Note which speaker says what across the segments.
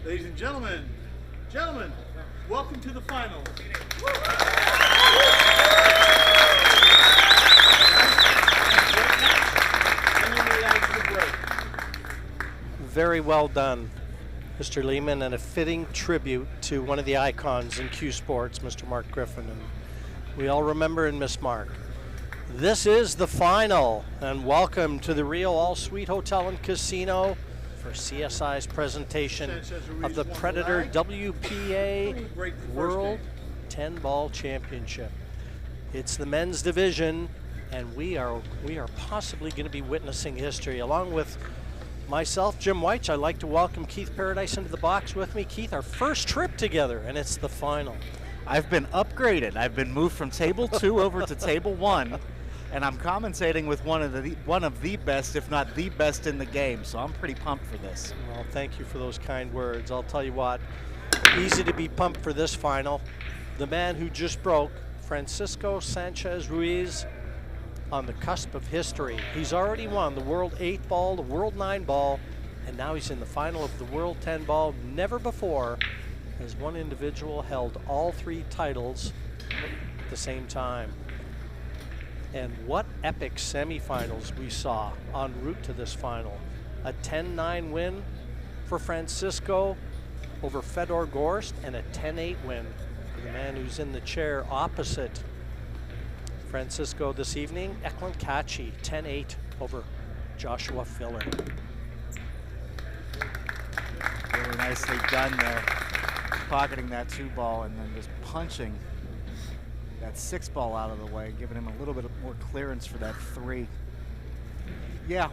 Speaker 1: Ladies and gentlemen, welcome to the finals.
Speaker 2: Very well done, Mr. Lehman, and a fitting tribute to one of the icons in CueSports, Mr. Mark Griffin. And we all remember and miss Mark. This is the final, and welcome to the Rio All Suite Hotel and Casino for CSI's presentation of the Predator WPA World 10-Ball Championship. It's the men's division, and we are possibly going to be witnessing history. Along with myself, Jim White, I'd like to welcome Keith Paradise into the box with me. Keith, our first trip together, and it's the final.
Speaker 3: I've been upgraded. I've been moved from table 2 over to table 1. And I'm commentating with one of the best, if not the best in the game, so I'm pretty pumped for this.
Speaker 2: Well, thank you for those kind words. I'll tell you what, easy to be pumped for this final. The man who just broke, Francisco Sanchez Ruiz, on the cusp of history. He's already won the World 8-Ball, the World 9-Ball, and now he's in the final of the World 10-Ball. Never before has one individual held all 3 titles at the same time. And what epic semifinals we saw en route to this final. A 10-9 win for Francisco over Fedor Gorst, and a 10-8 win for the man who's in the chair opposite Francisco this evening, Eklent KACI, 10-8 over Joshua Filler.
Speaker 3: Really nicely done there, pocketing that 2-ball and then just punching that 6-ball out of the way, giving him a little bit more clearance for that 3. Yeah,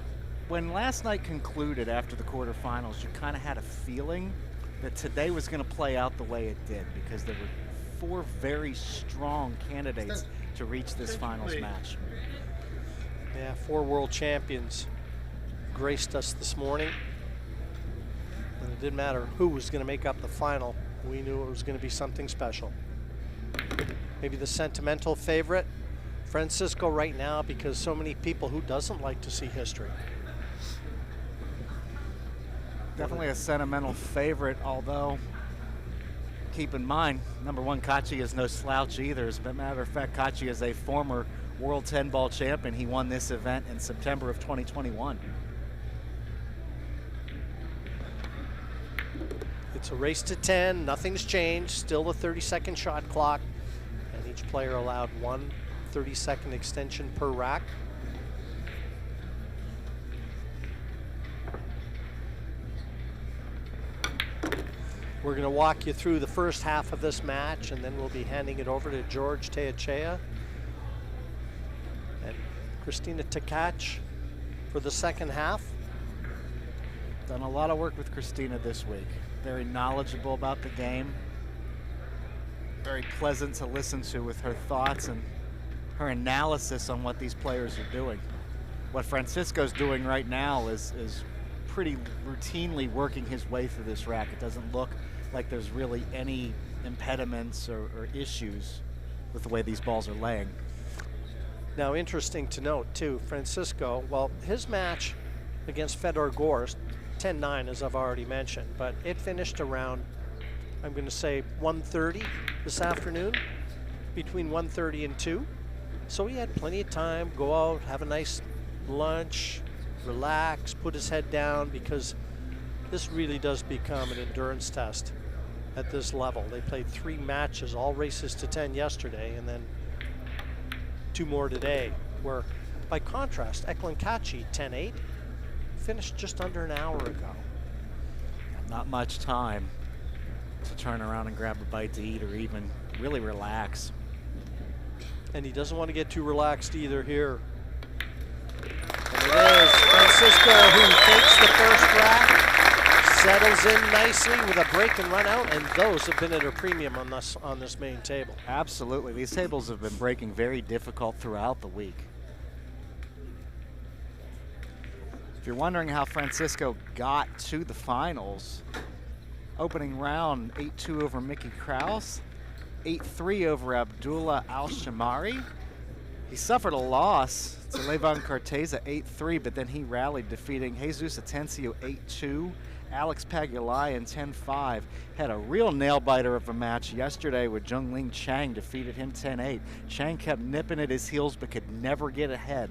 Speaker 3: when last night concluded after the quarterfinals, you kind of had a feeling that today was going to play out the way it did, because there were 4 very strong candidates to reach this finals match.
Speaker 2: Yeah, 4 world champions graced us this morning. And it didn't matter who was going to make up the final. We knew it was going to be something special. Maybe the sentimental favorite, Francisco right now, because so many people, who doesn't like to see history?
Speaker 3: Definitely a sentimental favorite, although keep in mind, number 1, KACI is no slouch either. As a matter of fact, KACI is a former World 10-Ball champion. He won this event in September of 2021.
Speaker 2: It's a race to 10, nothing's changed, still a 30-second shot clock. Each player allowed 1 30-second extension per rack. We're going to walk you through the first half of this match, and then we'll be handing it over to George Teachea and Christina Tkach for the second half.
Speaker 3: Done a lot of work with Christina this week. Very knowledgeable about the game. Very pleasant to listen to with her thoughts and her analysis on what these players are doing. What Francisco's doing right now is pretty routinely working his way through this rack. It doesn't look like there's really any impediments or issues with the way these balls are laying.
Speaker 2: Now, interesting to note too, Francisco, well, his match against Fedor Gorst, 10-9 as I've already mentioned, but it finished around, I'm going to say 1:30 this afternoon, between 1:30 and 2. So he had plenty of time, go out, have a nice lunch, relax, put his head down, because this really does become an endurance test at this level. They played 3 matches, all races to 10 yesterday, and then 2 more today, where by contrast, Eklent KACI, 10-8, finished just under an hour ago.
Speaker 3: Not much time to turn around and grab a bite to eat or even really relax.
Speaker 2: And he doesn't want to get too relaxed either here. And it is Francisco who takes the first rack, settles in nicely with a break and run out, and those have been at a premium on this main table.
Speaker 3: Absolutely, these tables have been breaking very difficult throughout the week. If you're wondering how Francisco got to the finals, opening round 8-2 over Mickey Kraus, 8-3 over Abdullah Al-Shamari. He suffered a loss to Levon Corteza 8-3, but then he rallied, defeating Jesus Atencio 8-2, Alex Pagulayan 10-5. Had a real nail-biter of a match yesterday with Jungling Chang, defeated him 10-8. Chang kept nipping at his heels but could never get ahead.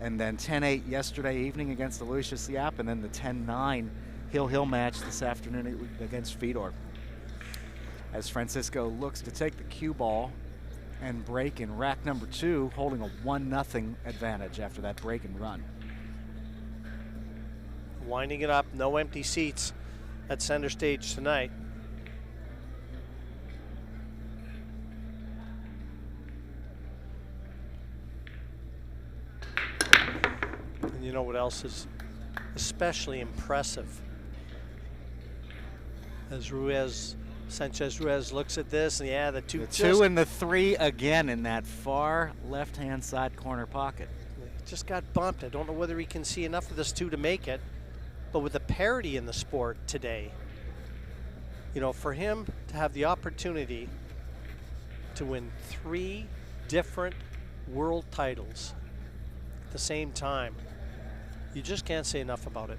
Speaker 3: And then 10-8 yesterday evening against Aloysius Siap, and then the 10-9 Hill match this afternoon against Fedor. As Francisco looks to take the cue ball and break in rack number 2, holding a 1-0 advantage after that break and run.
Speaker 2: Winding it up, no empty seats at center stage tonight. And you know what else is especially impressive? As Sanchez Ruiz looks at this, and yeah, the
Speaker 3: 2 and the 3 again in that far left-hand side corner pocket.
Speaker 2: Just got bumped. I don't know whether he can see enough of this 2 to make it. But with the parity in the sport today, you know, for him to have the opportunity to win 3 different world titles at the same time, you just can't say enough about it.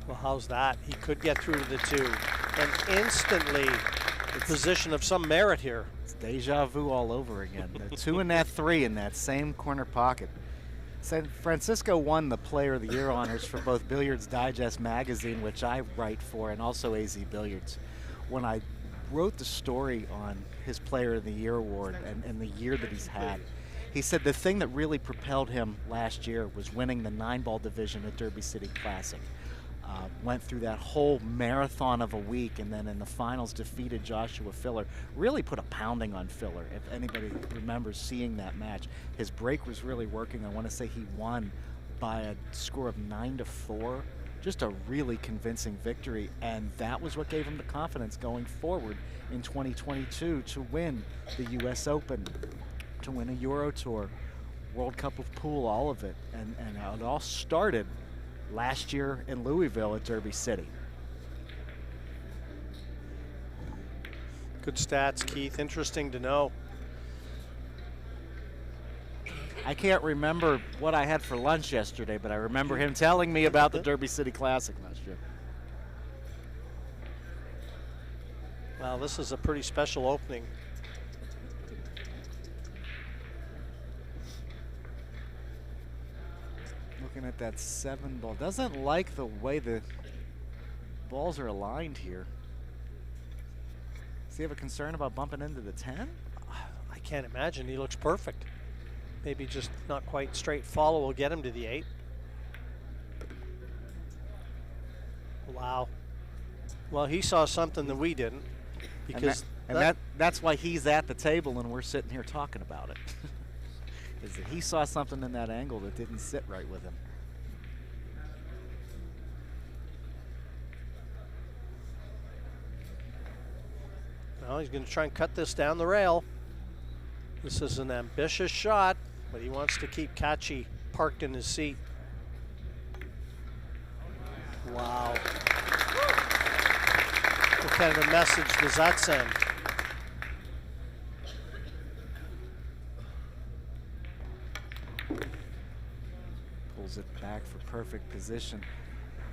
Speaker 2: Well, how's that? He could get through to the 2 and instantly a position of some merit here.
Speaker 3: It's deja vu all over again. The 2 and that 3 in that same corner pocket. San Francisco won the Player of the Year honors for both Billiards Digest magazine, which I write for, and also AZ Billiards. When I wrote the story on his Player of the Year award and the year that he's had, he said the thing that really propelled him last year was winning the 9-ball division at Derby City Classic. Went through that whole marathon of a week, and then in the finals defeated Joshua Filler. Really put a pounding on Filler, if anybody remembers seeing that match. His break was really working. I want to say he won by a score of 9-4. Just a really convincing victory, and that was what gave him the confidence going forward in 2022 to win the US Open, to win a Euro Tour, World Cup of Pool, all of it. And it all started last year in Louisville at Derby City.
Speaker 2: Good stats, Keith. Interesting to know.
Speaker 3: I can't remember what I had for lunch yesterday, but I remember him telling me about the Derby City Classic last year.
Speaker 2: Well, this is a pretty special opening.
Speaker 3: Looking at that 7-ball. Doesn't like the way the balls are aligned here. Does he have a concern about bumping into the 10?
Speaker 2: I can't imagine. He looks perfect. Maybe just not quite straight follow will get him to the 8. Wow. Well, he saw something that we didn't. Because
Speaker 3: that's why he's at the table and we're sitting here talking about it. Is that he saw something in that angle that didn't sit right with him.
Speaker 2: Well, he's going to try and cut this down the rail. This is an ambitious shot, but he wants to keep KACI parked in his seat. Wow. What kind of a message does that send?
Speaker 3: Pulls it back for perfect position.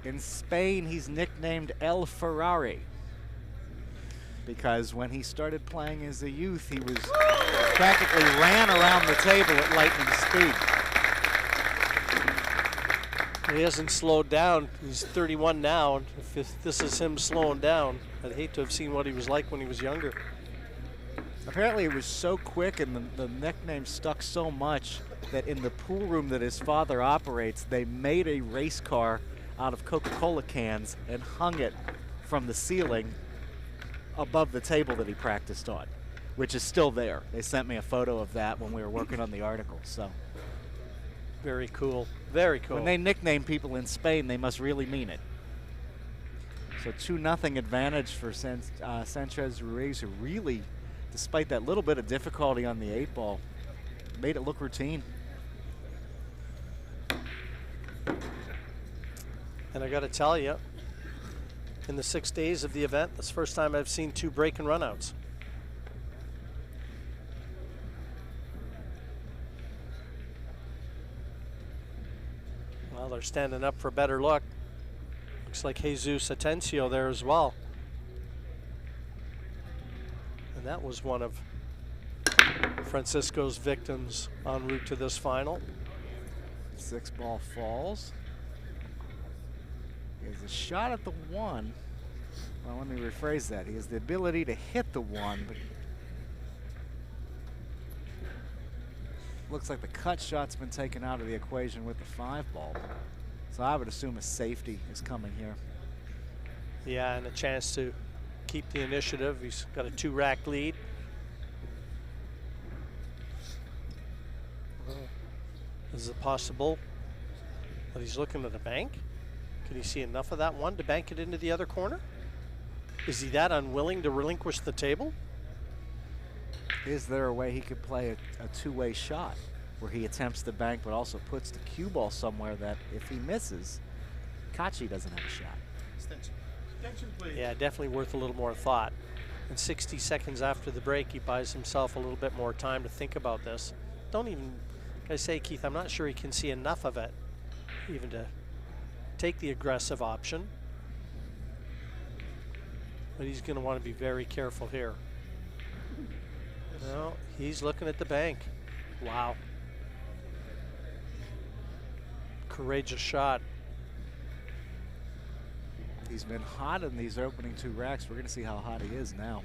Speaker 3: In Spain, he's nicknamed El Ferrari, because when he started playing as a youth, he was practically ran around the table at lightning speed.
Speaker 2: He hasn't slowed down. He's 31 now. If this is him slowing down, I'd hate to have seen what he was like when he was younger.
Speaker 3: Apparently it was so quick and the nickname stuck so much that in the pool room that his father operates, they made a race car out of Coca-Cola cans and hung it from the ceiling above the table that he practiced on, which is still there. They sent me a photo of that when we were working on the article. So
Speaker 2: very cool. Very cool.
Speaker 3: When they nickname people in Spain, they must really mean it. So 2-0 advantage for Sanchez Ruiz, who really, despite that little bit of difficulty on the 8-ball, made it look routine.
Speaker 2: And I got to tell you, in the 6 days of the event, that's the first time I've seen 2 break and runouts. Well, they're standing up for a better look. Looks like Jesus Atencio there as well. And that was one of Francisco's victims en route to this final.
Speaker 3: 6-ball falls. He has a shot at the 1. Well, let me rephrase that. He has the ability to hit the 1, but looks like the cut shot's been taken out of the equation with the 5-ball. So I would assume a safety is coming here.
Speaker 2: Yeah, and a chance to keep the initiative. He's got a 2-rack lead. Is it possible that he's looking at a bank? Can he see enough of that one to bank it into the other corner? Is he that unwilling to relinquish the table?
Speaker 3: Is there a way he could play a two-way shot where he attempts the bank but also puts the cue ball somewhere that if he misses, KACI doesn't have a shot?
Speaker 1: Attention, please.
Speaker 2: Yeah, definitely worth a little more thought. And 60 seconds after the break, he buys himself a little bit more time to think about this. Don't even, like I say, Keith, I'm not sure he can see enough of it even to take the aggressive option. But he's going to want to be very careful here. No, he's looking at the bank. Wow. Courageous shot.
Speaker 3: He's been hot in these opening 2 racks. We're going to see how hot he is now.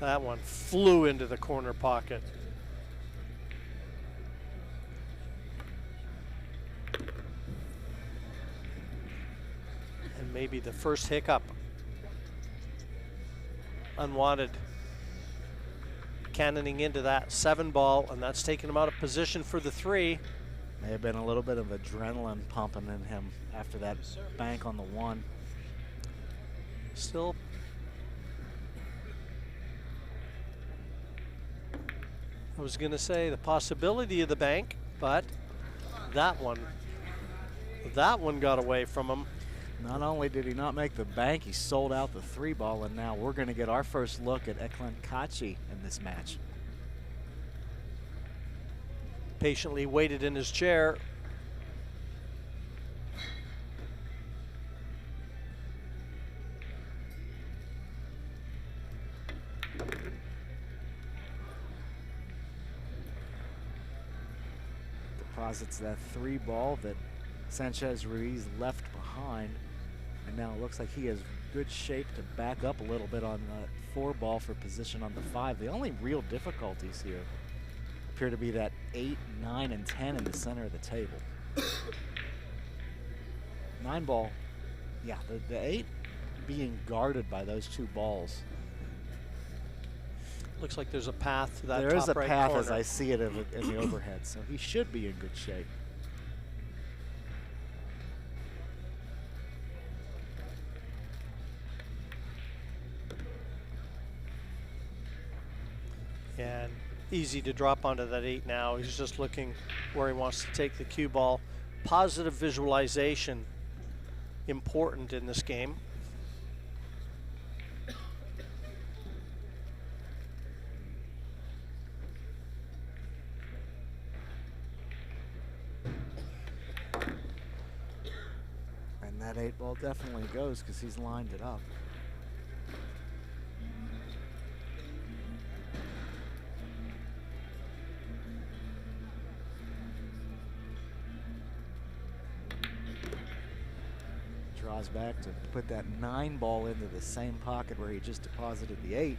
Speaker 2: That one flew into the corner pocket. And maybe the first hiccup. Unwanted. Cannoning into that 7-ball, and that's taking him out of position for the 3.
Speaker 3: May have been a little bit of adrenaline pumping in him after that bank on the 1.
Speaker 2: Still. I was going to say the possibility of the bank, but that one got away from him.
Speaker 3: Not only did he not make the bank, he sold out the 3-ball, and now we're going to get our first look at Eklent KACI in this match.
Speaker 2: Patiently waited in his chair.
Speaker 3: Deposits that 3-ball that Sanchez Ruiz left behind. And now it looks like he has good shape to back up a little bit on the 4-ball for position on the 5. The only real difficulties here appear to be that 8, 9, and 10 in the center of the table. 9-ball, yeah, the 8 being guarded by those 2 balls.
Speaker 2: Looks like there's a path to that
Speaker 3: There is a
Speaker 2: top right
Speaker 3: path
Speaker 2: corner.
Speaker 3: as I see it in the overhead, so he should be in good shape.
Speaker 2: And easy to drop onto that 8 now. He's just looking where he wants to take the cue ball. Positive visualization, important in this game.
Speaker 3: And that 8-ball definitely goes because he's lined it up. Draws back to put that 9-ball into the same pocket where he just deposited the 8.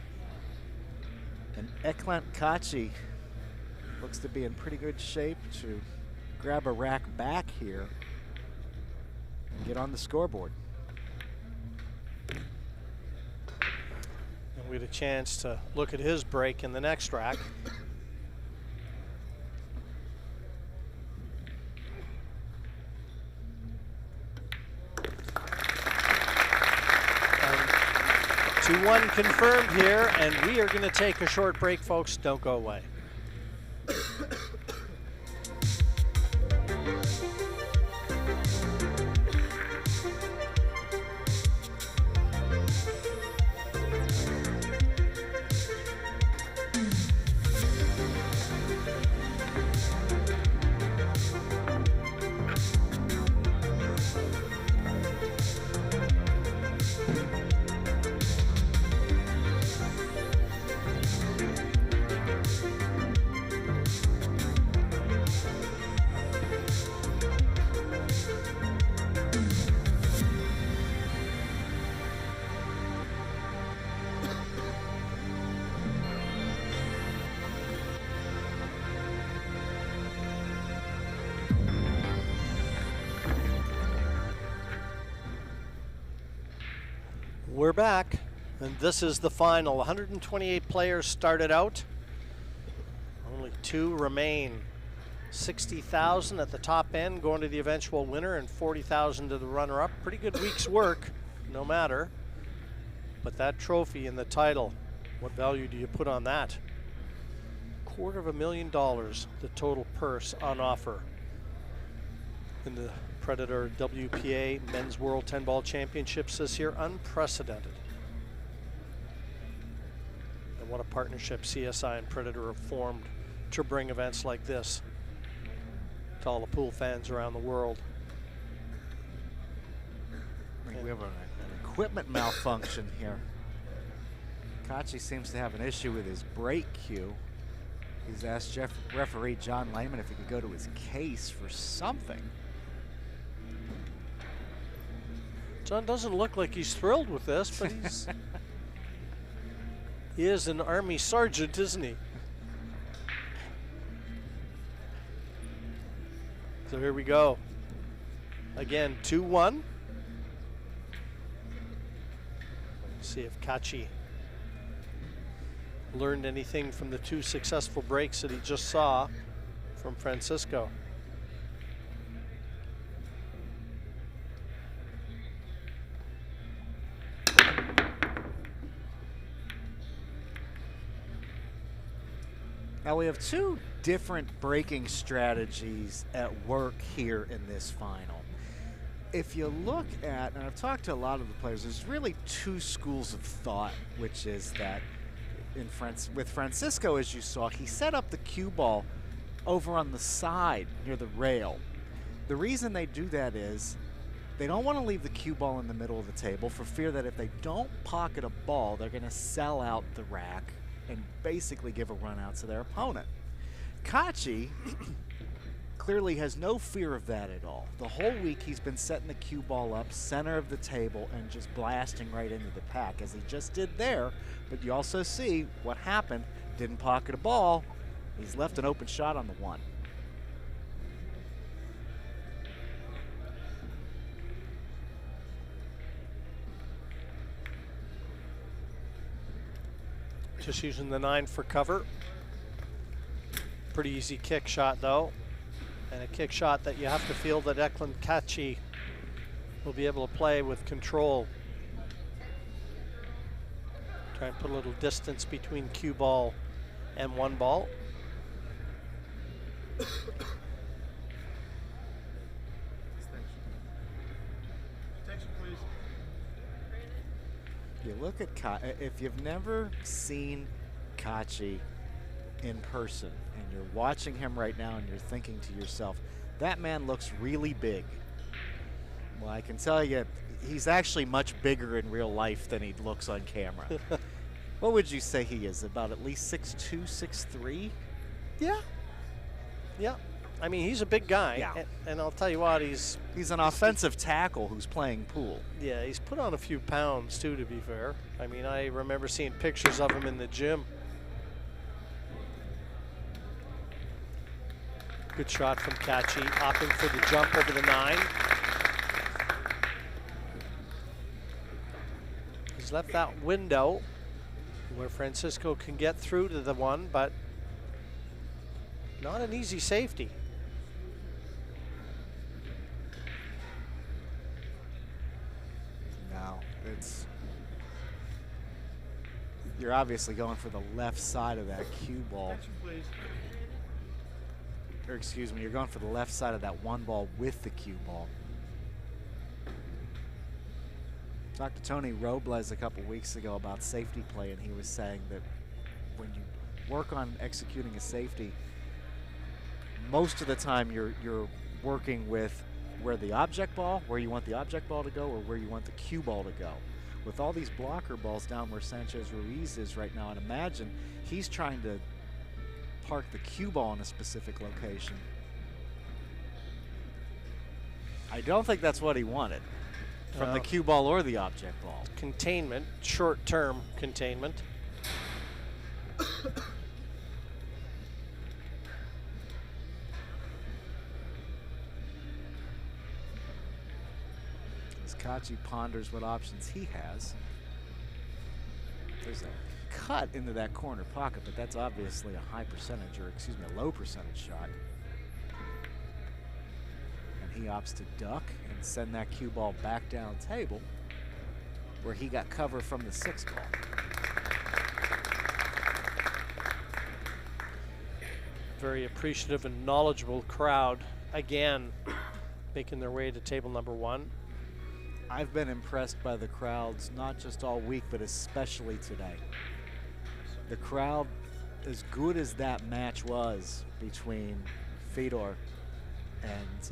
Speaker 3: And Eklent KACI looks to be in pretty good shape to grab a rack back here and get on the scoreboard.
Speaker 2: And we had a chance to look at his break in the next rack. And 2-1 confirmed here, and we are going to take a short break, folks. Don't go away. We're back, and this is the final. 128 players started out. Only 2 remain. 60,000 at the top end going to the eventual winner and 40,000 to the runner-up. Pretty good week's work, no matter. But that trophy and the title, what value do you put on that? $250,000, the total purse on offer in the Predator WPA Men's World 10-Ball Championships this year. Unprecedented. And what a partnership CSI and Predator have formed to bring events like this to all the pool fans around the world.
Speaker 3: I think we have an equipment malfunction here. Kaci seems to have an issue with his brake cue. He's asked referee John Lehman if he could go to his case for something.
Speaker 2: John doesn't look like he's thrilled with this, but he is an Army sergeant, isn't he? So here we go. Again, 2-1. See if Kaci learned anything from the 2 successful breaks that he just saw from Francisco.
Speaker 3: Now we have 2 different breaking strategies at work here in this final. If you look at, and I've talked to a lot of the players, there's really 2 schools of thought, which is that with Francisco, as you saw, he set up the cue ball over on the side near the rail. The reason they do that is they don't want to leave the cue ball in the middle of the table for fear that if they don't pocket a ball, they're going to sell out the rack and basically give a run out to their opponent. Kaci clearly has no fear of that at all. The whole week he's been setting the cue ball up center of the table and just blasting right into the pack, as he just did there. But you also see what happened. Didn't pocket a ball. He's left an open shot on the 1.
Speaker 2: Just using the 9 for cover. Pretty easy kick shot though. And a kick shot that you have to feel that Eklent KACI will be able to play with control. Try and put a little distance between cue ball and 1 ball.
Speaker 1: Attention, please.
Speaker 3: You look at if you've never seen Kaci in person and you're watching him right now and you're thinking to yourself, that man looks really big. Well, I can tell you, he's actually much bigger in real life than he looks on camera. What would you say he is? About at least 6'2", 6'3"?
Speaker 2: Yeah. Yeah. I mean, he's a big guy.
Speaker 3: Yeah.
Speaker 2: And I'll tell you what,
Speaker 3: he's an offensive tackle who's playing pool.
Speaker 2: Yeah, he's put on a few pounds too, to be fair. I mean, I remember seeing pictures of him in the gym. Good shot from KACI, opting for the jump over the 9. He's left that window where Francisco can get through to the 1, but not an easy safety.
Speaker 3: No, you're obviously going for the left side of that cue ball.
Speaker 1: Attention, please.
Speaker 3: Or excuse me, you're going for the left side of that 1 ball with the cue ball. Talked to Tony Robles a couple weeks ago about safety play, and he was saying that when you work on executing a safety, most of the time you're working with where you want the object ball to go or where you want the cue ball to go. With all these blocker balls down where Sanchez Ruiz is right now, and imagine he's trying to park the cue ball in a specific location. I don't think that's what he wanted from the cue ball or the object ball.
Speaker 2: Containment, short-term containment.
Speaker 3: As Kaci ponders what options he has. There's a cut into that corner pocket, but that's obviously a high percentage, or excuse me, a low percentage shot. And he opts to duck and send that cue ball back down table, where he got cover from the 6 ball.
Speaker 2: Very appreciative and knowledgeable crowd, again, making their way to table number 1.
Speaker 3: I've been impressed by the crowds, not just all week, but especially today. The crowd, as good as that match was between Fedor and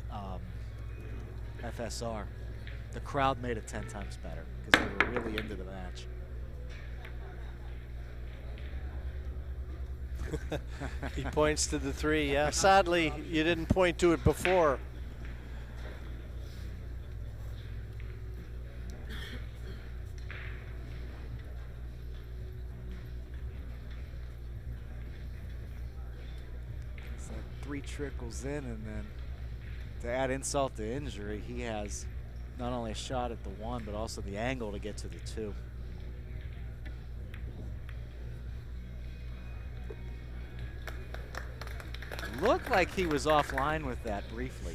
Speaker 3: FSR, the crowd made it 10 times better because they were really into the match.
Speaker 2: He points to the 3. Yeah, sadly, you didn't point to it before.
Speaker 3: So 3 trickles in, and then to add insult to injury, he has not only a shot at the 1, but also the angle to get to the 2. Looked like he was offline with that briefly.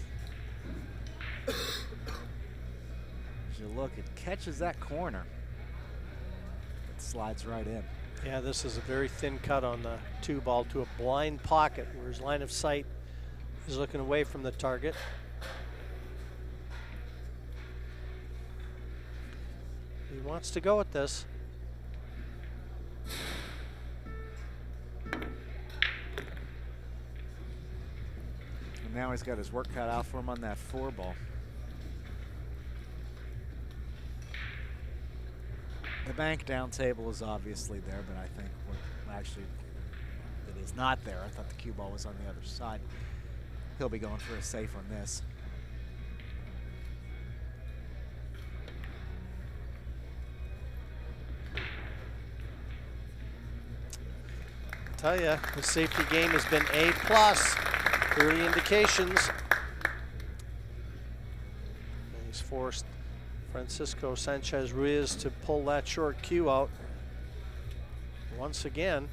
Speaker 3: As you look, it catches that corner. It slides right in.
Speaker 2: Yeah, this is a very thin cut on the 2 ball to a blind pocket where his line of sight is looking away from the target. He wants to go with this.
Speaker 3: Now he's got his work cut out for him on that 4 ball. The bank down table is obviously there, but I think actually it is not there. I thought the cue ball was on the other side. He'll be going for a safe on this.
Speaker 2: I tell you, the safety game has been A+. Early indications. And he's forced Francisco Sanchez Ruiz to pull that short cue out once again.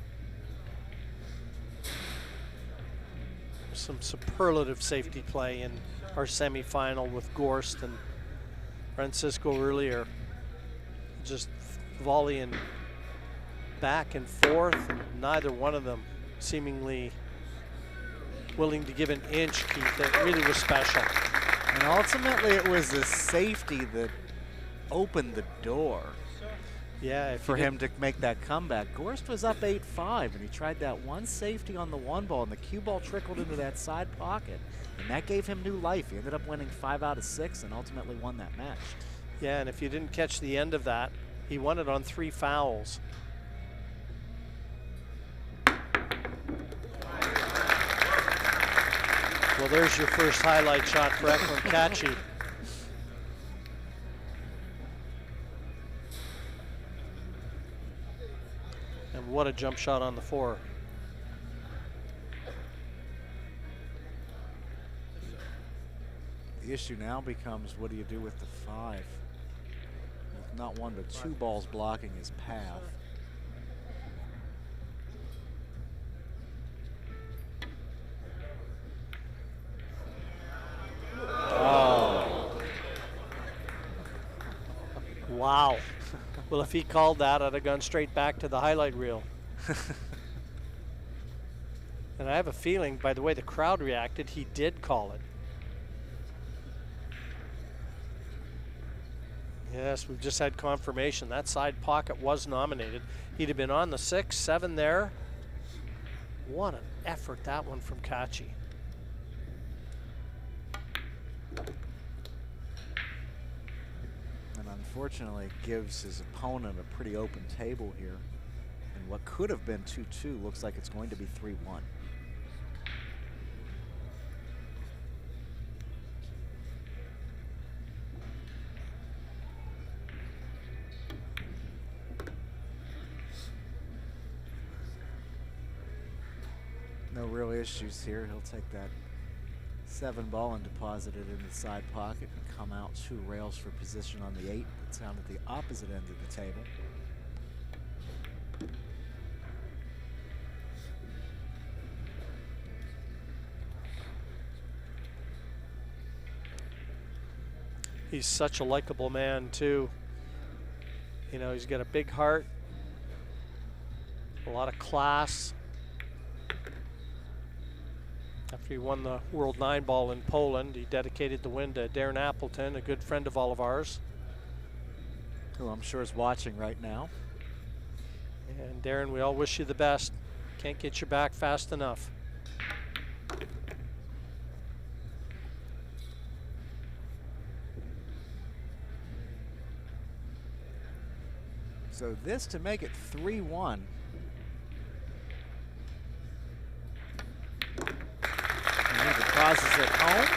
Speaker 2: Some superlative safety play in our semifinal with Gorst and Francisco earlier. Just volleying back and forth, and neither one of them seemingly willing to give an inch, Keith. That really was special.
Speaker 3: And ultimately it was the safety that opened the door.
Speaker 2: Yeah,
Speaker 3: for him to make that comeback. Gorst was up 8-5, and he tried that one safety on the 1 ball, and the cue ball trickled into that side pocket, and that gave him new life. He ended up winning 5 out of 6 and ultimately won that match.
Speaker 2: Yeah, and if you didn't catch the end of that, he won it on 3 fouls. Well, there's your first highlight shot for Eklent KACI. And what a jump shot on the 4.
Speaker 3: The issue now becomes, what do you do with the 5? With not 1 but 2 balls blocking his path.
Speaker 2: Wow. Well, if he called that, I'd have gone straight back to the highlight reel. And I have a feeling, by the way the crowd reacted, he did call it. Yes, we've just had confirmation. That side pocket was nominated. He'd have been on the 6, 7 there. What an effort that one from KACI.
Speaker 3: Unfortunately, it gives his opponent a pretty open table here. And what could have been 2-2 looks like it's going to be 3-1. No real issues here. He'll take that 7 ball and deposit it in the side pocket and come out 2 rails for position on the 8. It's down at the opposite end of the table.
Speaker 2: He's such a likable man too. You know, he's got a big heart, a lot of class. After he won the World 9-Ball in Poland, he dedicated the win to Darren Appleton, a good friend of all of ours.
Speaker 3: Who I'm sure is watching right now.
Speaker 2: And Darren, we all wish you the best. Can't get you back fast enough.
Speaker 3: So this to make it 3-1. He deposits it home.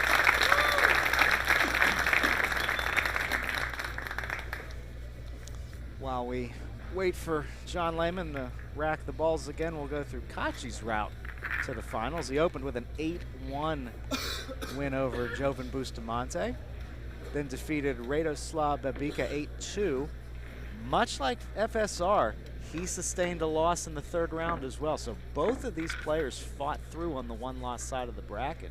Speaker 3: While we wait for John Lehman to rack the balls again, we'll go through Kaci's route to the finals. He opened with an 8-1 win over Jovan Bustamante, then defeated Radoslav Babica 8-2. Much like FSR, he sustained a loss in the third round as well. So both of these players fought through on the one-loss side of the bracket.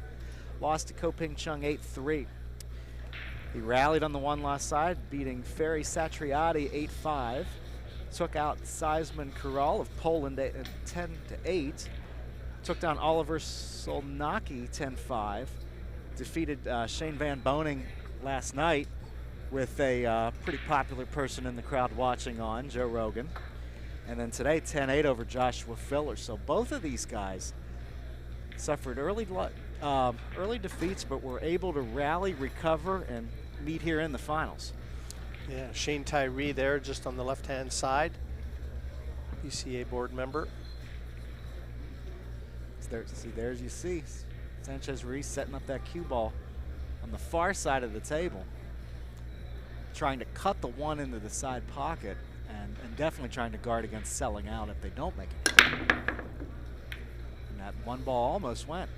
Speaker 3: Lost to Koping Chung 8-3. He rallied on the one-loss side, beating Ferry Satriati 8-5. Took out Seisman Kural of Poland 10-8. Took down Oliver Solnaki 10-5. Defeated Shane Van Boning last night with a pretty popular person in the crowd watching on, Joe Rogan. And then today, 10-8 over Joshua Filler. So both of these guys suffered early defeats, but were able to rally, recover, and meet here in the finals.
Speaker 2: Yeah, Shane Tyree there just on the left-hand side, PCA board member.
Speaker 3: There's you see Sanchez Ruiz setting up that cue ball on the far side of the table, trying to cut the one into the side pocket and definitely trying to guard against selling out if they don't make it. And that one ball almost went.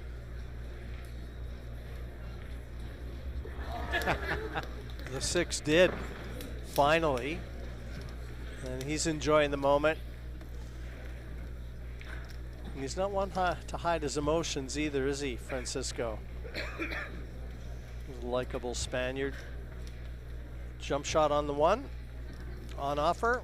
Speaker 2: The 6 did, finally. And he's enjoying the moment. And he's not one to hide his emotions either, is he, Francisco? He's a likable Spaniard. Jump shot on the one, on offer.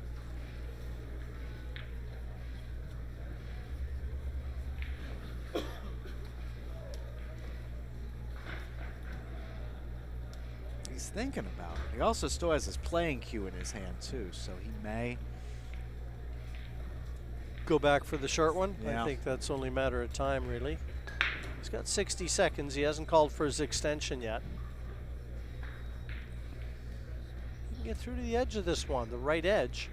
Speaker 3: He's thinking about it. He also still has his playing cue in his hand too, so he may
Speaker 2: go back for the short one.
Speaker 3: Yeah.
Speaker 2: I think that's only a matter of time, really. He's got 60 seconds. He hasn't called for his extension yet. He can get through to the edge of this one, the right edge.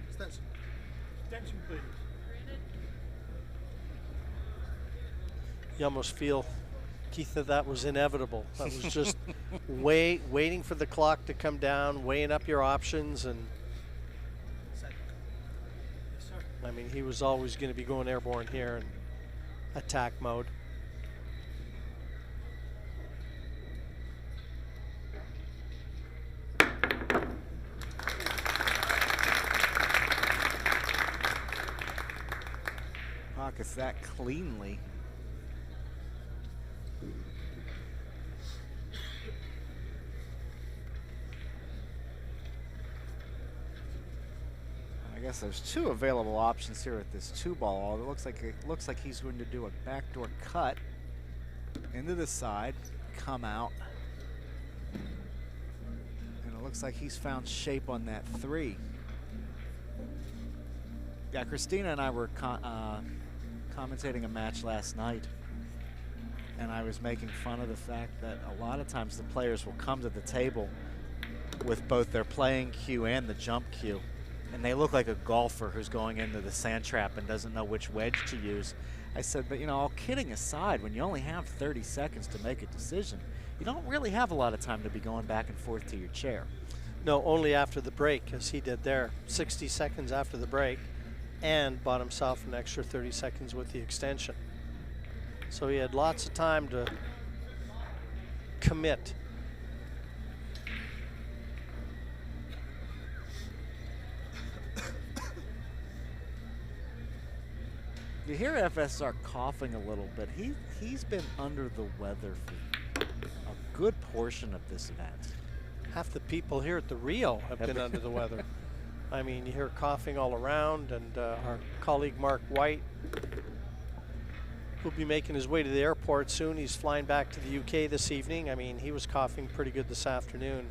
Speaker 1: Extension. Extension, please.
Speaker 2: You almost feel, Keith, that was inevitable. That was just waiting for the clock to come down, weighing up your options, and I mean, he was always going to be going airborne here in attack mode.
Speaker 3: pockets that cleanly. I guess there's two available options here at this 2-ball. It looks like he's going to do a backdoor cut into the side, come out, and it looks like he's found shape on that 3. Yeah, Christina and I were commentating a match last night, and I was making fun of the fact that a lot of times the players will come to the table with both their playing cue and the jump cue, and they look like a golfer who's going into the sand trap and doesn't know which wedge to use. I said, but you know, all kidding aside, when you only have 30 seconds to make a decision, you don't really have a lot of time to be going back and forth to your chair.
Speaker 2: No, only after the break, as he did there. 60 seconds after the break, and bought himself an extra 30 seconds with the extension. So he had lots of time to commit.
Speaker 3: You hear FSR coughing a little bit. He's been under the weather for a good portion of this event.
Speaker 2: Half the people here at the Rio have been under the weather. I mean, you hear coughing all around, and our colleague Mark White will be making his way to the airport soon. He's flying back to the UK this evening. I mean, he was coughing pretty good this afternoon.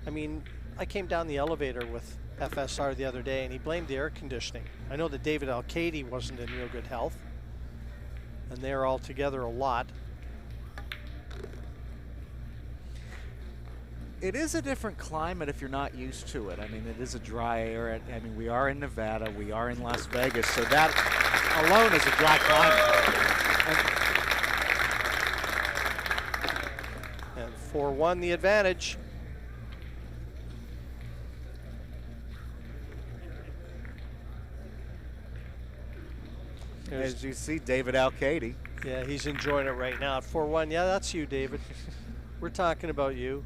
Speaker 2: I mean, I came down the elevator with FSR the other day, and he blamed the air conditioning. I know that David KACI wasn't in real good health, and they're all together a lot.
Speaker 3: It is a different climate if you're not used to it. I mean, it is a dry air. I mean, we are in Nevada, we are in Las Vegas, so that alone is a dry climate.
Speaker 2: And 4-1 the advantage.
Speaker 3: As you see, David KACI.
Speaker 2: Yeah, he's enjoying it right now at 4-1. Yeah, that's you, David. We're talking about you.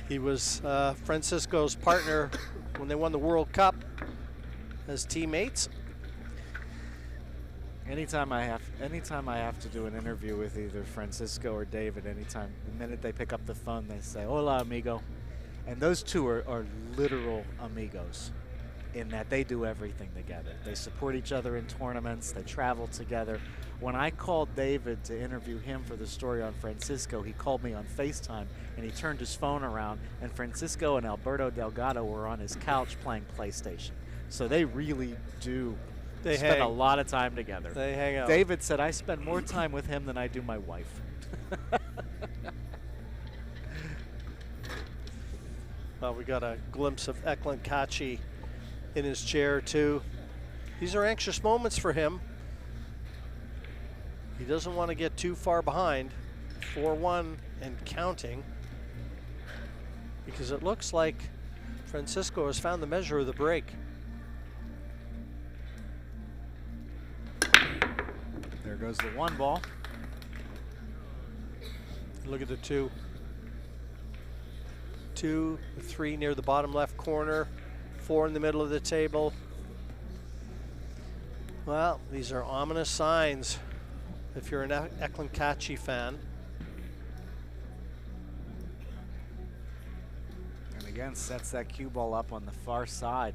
Speaker 2: He was Francisco's partner when they won the World Cup as teammates.
Speaker 3: Anytime I have to do an interview with either Francisco or David, the minute they pick up the phone, they say, "Hola, amigo." And those two are literal amigos in that they do everything together. They support each other in tournaments, they travel together. When I called David to interview him for the story on Francisco, he called me on FaceTime, and he turned his phone around, and Francisco and Alberto Delgado were on his couch playing PlayStation. So they really do spend a lot of time together.
Speaker 2: They hang out.
Speaker 3: David said, "I spend more time with him than I do my wife."
Speaker 2: Well, we got a glimpse of Eklent KACI in his chair too. These are anxious moments for him. He doesn't want to get too far behind, 4-1 and counting, because it looks like Francisco has found the measure of the break.
Speaker 3: There goes the 1 ball.
Speaker 2: Look at the 2. 2, 3 near the bottom left corner, 4 in the middle of the table. Well, these are ominous signs if you're an Eklent KACI fan.
Speaker 3: And again, sets that cue ball up on the far side.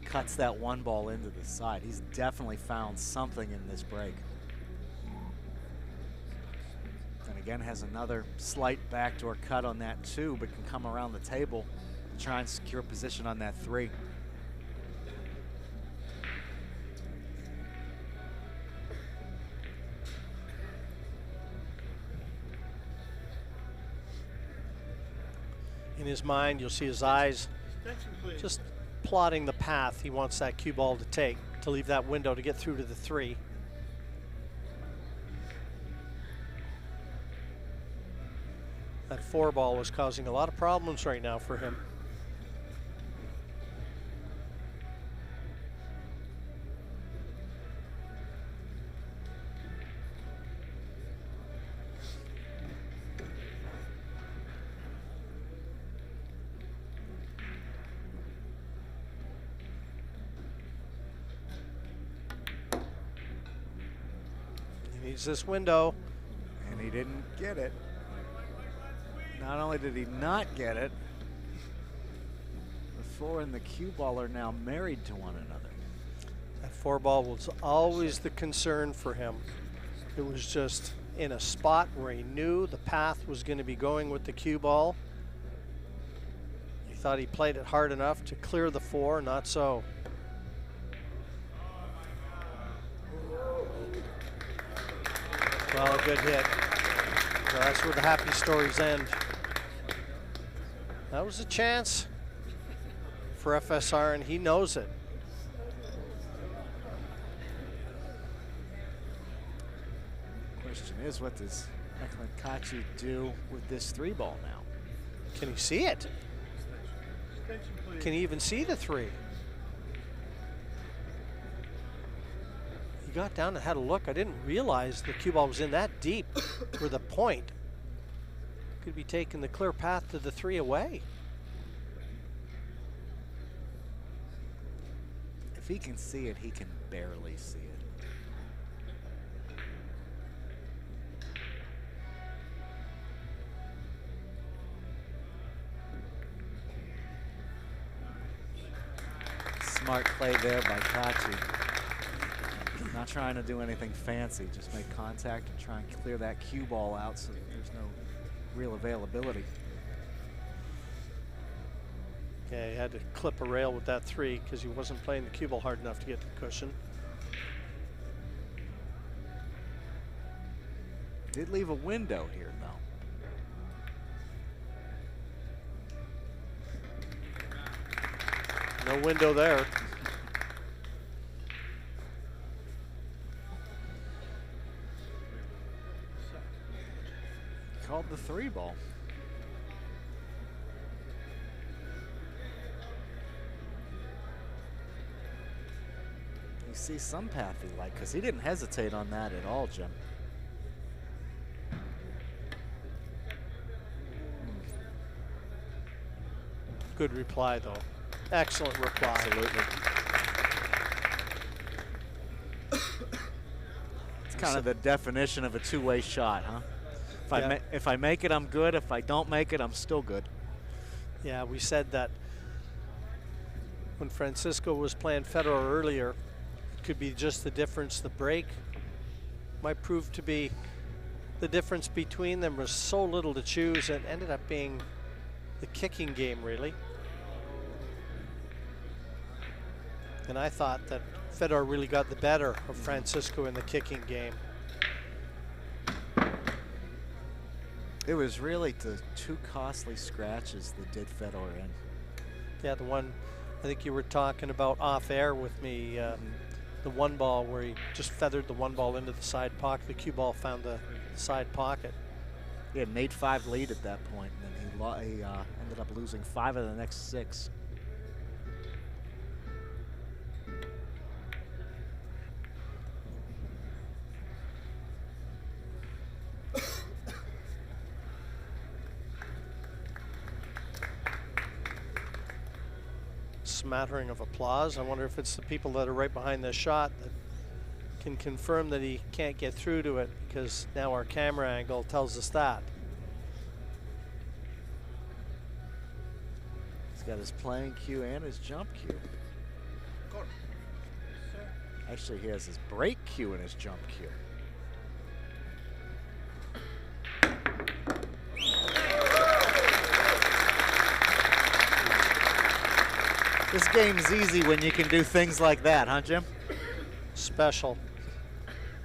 Speaker 3: Cuts that 1 ball into the side. He's definitely found something in this break. And again, has another slight backdoor cut on that 2, but can come around the table and try and secure position on that 3.
Speaker 2: In his mind, you'll see his eyes just plotting the path he wants that cue ball to take to leave that window to get through to the 3. That 4 ball was causing a lot of problems right now for him. He needs this window.
Speaker 3: And he didn't get it. Not only did he not get it, the 4 and the cue ball are now married to one another.
Speaker 2: That 4 ball was always the concern for him. It was just in a spot where he knew the path was going to be going with the cue ball. He thought he played it hard enough to clear the 4, not so. Well, a good hit. So that's where the happy stories end. That was a chance for FSR, and he knows it.
Speaker 3: Question is, what does Eklent KACI do with this 3 ball now?
Speaker 2: Can he see it? Can he even see the 3? He got down and had a look. I didn't realize the cue ball was in that deep where the point could be taking the clear path to the 3 away.
Speaker 3: If he can see it, he can barely see it. smart play there by KACI. Not trying to do anything fancy, just make contact and try and clear that cue ball out so that there's no real availability.
Speaker 2: Yeah, he had to clip a rail with that 3 because he wasn't playing the cue ball hard enough to get to the cushion.
Speaker 3: Did leave a window here, though.
Speaker 2: No window there.
Speaker 3: Called the 3 ball. You see some path he liked, because he didn't hesitate on that at all, Jim.
Speaker 2: Good reply, though. Excellent reply.
Speaker 3: Absolutely. It's kind of the definition of a two-way shot, huh? If I make it, I'm good. If I don't make it, I'm still good.
Speaker 2: Yeah, we said that when Francisco was playing Federer earlier, it could be just the difference. The break might prove to be the difference between them. Was so little to choose, and ended up being the kicking game, really. And I thought that Federer really got the better of Francisco in the kicking game.
Speaker 3: It was really the 2 costly scratches that did Federer in.
Speaker 2: Yeah, the one I think you were talking about off air with me, the 1 ball where he just feathered the 1 ball into the side pocket. The cue ball found the side pocket.
Speaker 3: He had an 8-5 lead at that point, and then he ended up losing 5 of the next 6.
Speaker 2: Smattering of applause. I wonder if it's the people that are right behind this shot that can confirm that he can't get through to it, because now our camera angle tells us that.
Speaker 3: He's got his playing cue and his jump cue. Actually, he has his break cue and his jump cue. This game's easy when you can do things like that, huh, Jim?
Speaker 2: Special.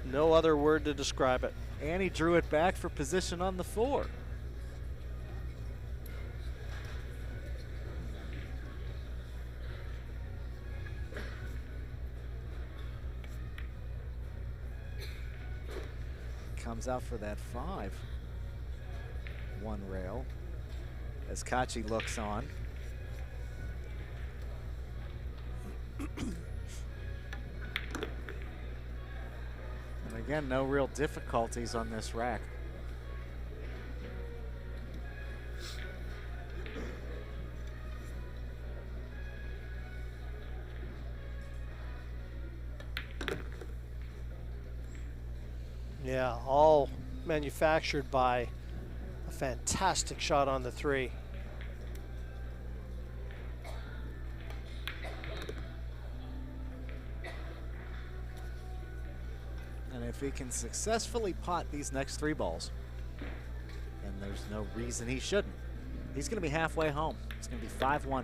Speaker 2: No other word to describe it.
Speaker 3: And he drew it back for position on the 4. Comes out for that 5. 1 rail as KACI looks on. And again, no real difficulties on this rack.
Speaker 2: Yeah, all manufactured by a fantastic shot on the 3.
Speaker 3: And if he can successfully pot these next 3 balls, and there's no reason he shouldn't, he's going to be halfway home. It's going to be 5-1.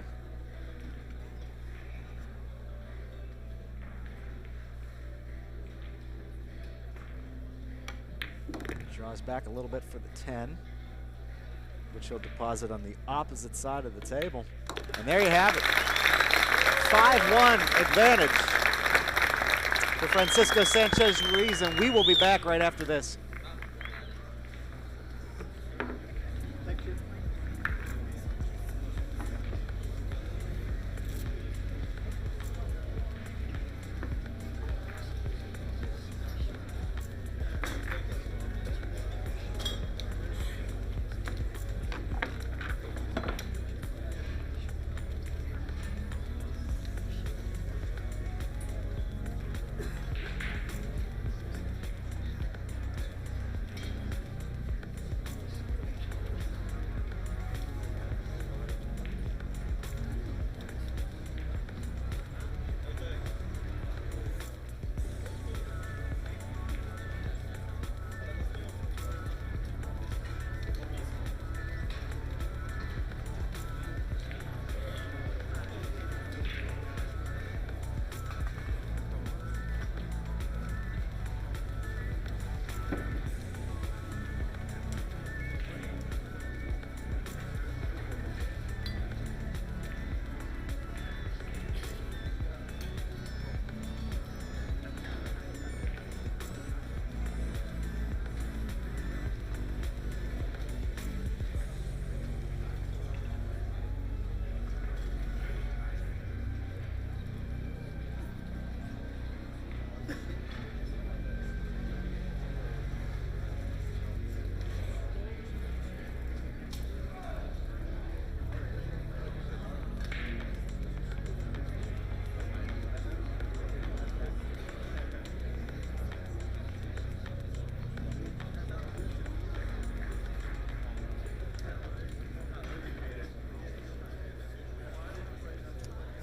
Speaker 3: Draws back a little bit for the 10, which he'll deposit on the opposite side of the table. And there you have it. 5-1 advantage for Francisco Sanchez Ruiz, and we will be back right after this.
Speaker 1: Thank you.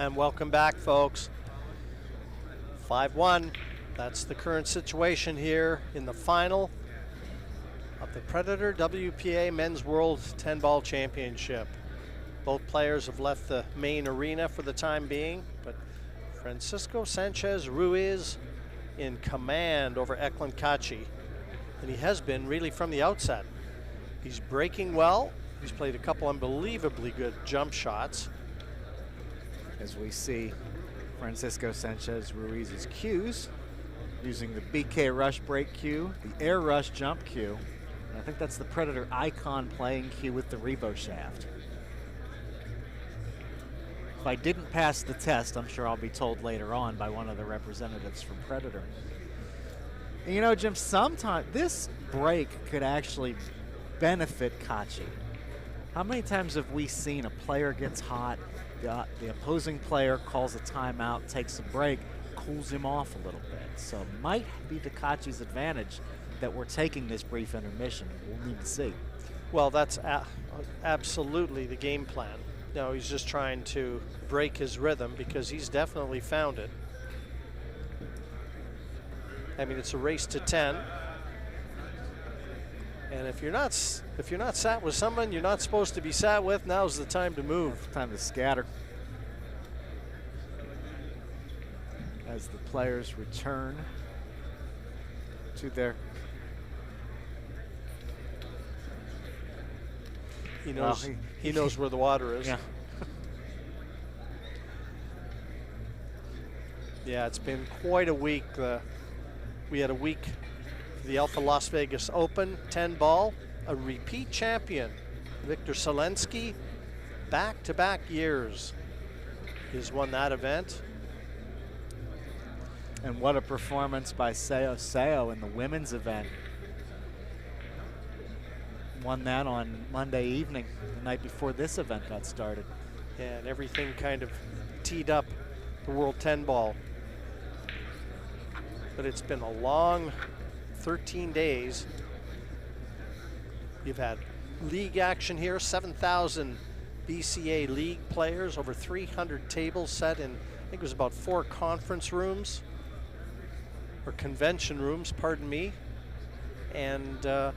Speaker 2: And welcome back, folks. 5-1. That's the current situation here in the final of the Predator WPA Men's World 10-Ball Championship. Both players have left the main arena for the time being, but Francisco Sanchez Ruiz in command over Eklent KACI. And he has been really from the outset. He's breaking well. He's played a couple unbelievably good jump shots.
Speaker 3: As we see Francisco Sanchez Ruiz's cues, using the BK rush break cue, the air rush jump cue, and I think that's the Predator icon playing cue with the Revo shaft. If I didn't pass the test, I'm sure I'll be told later on by one of the representatives from Predator. And you know, Jim, sometimes this break could actually benefit KACI. How many times have we seen a player gets hot, the opposing player calls a timeout, takes a break, cools him off a little bit? So it might be to KACI's advantage that we're taking this brief intermission. We'll need to see.
Speaker 2: Well, that's absolutely the game plan. No, he's just trying to break his rhythm because he's definitely found it. I mean, it's a race to 10. And if you're not sat with someone you're not supposed to be sat with, now's the time to move.
Speaker 3: Time to scatter. As the players return to their...
Speaker 2: He knows, he knows where the water is.
Speaker 3: Yeah.
Speaker 2: Yeah, it's been quite a week. We had a week for the Alpha Las Vegas Open 10-ball. A repeat champion, Victor Selensky, back-to-back years. He's won that event.
Speaker 3: And what a performance by Seo in the women's event. Won that on Monday evening, the night before this event got started.
Speaker 2: Yeah, and everything kind of teed up the World 10-ball. But it's been a long 13 days. You've had league action here, 7,000 BCA league players, over 300 tables set in, I think it was about 4 conference rooms, or convention rooms, pardon me. And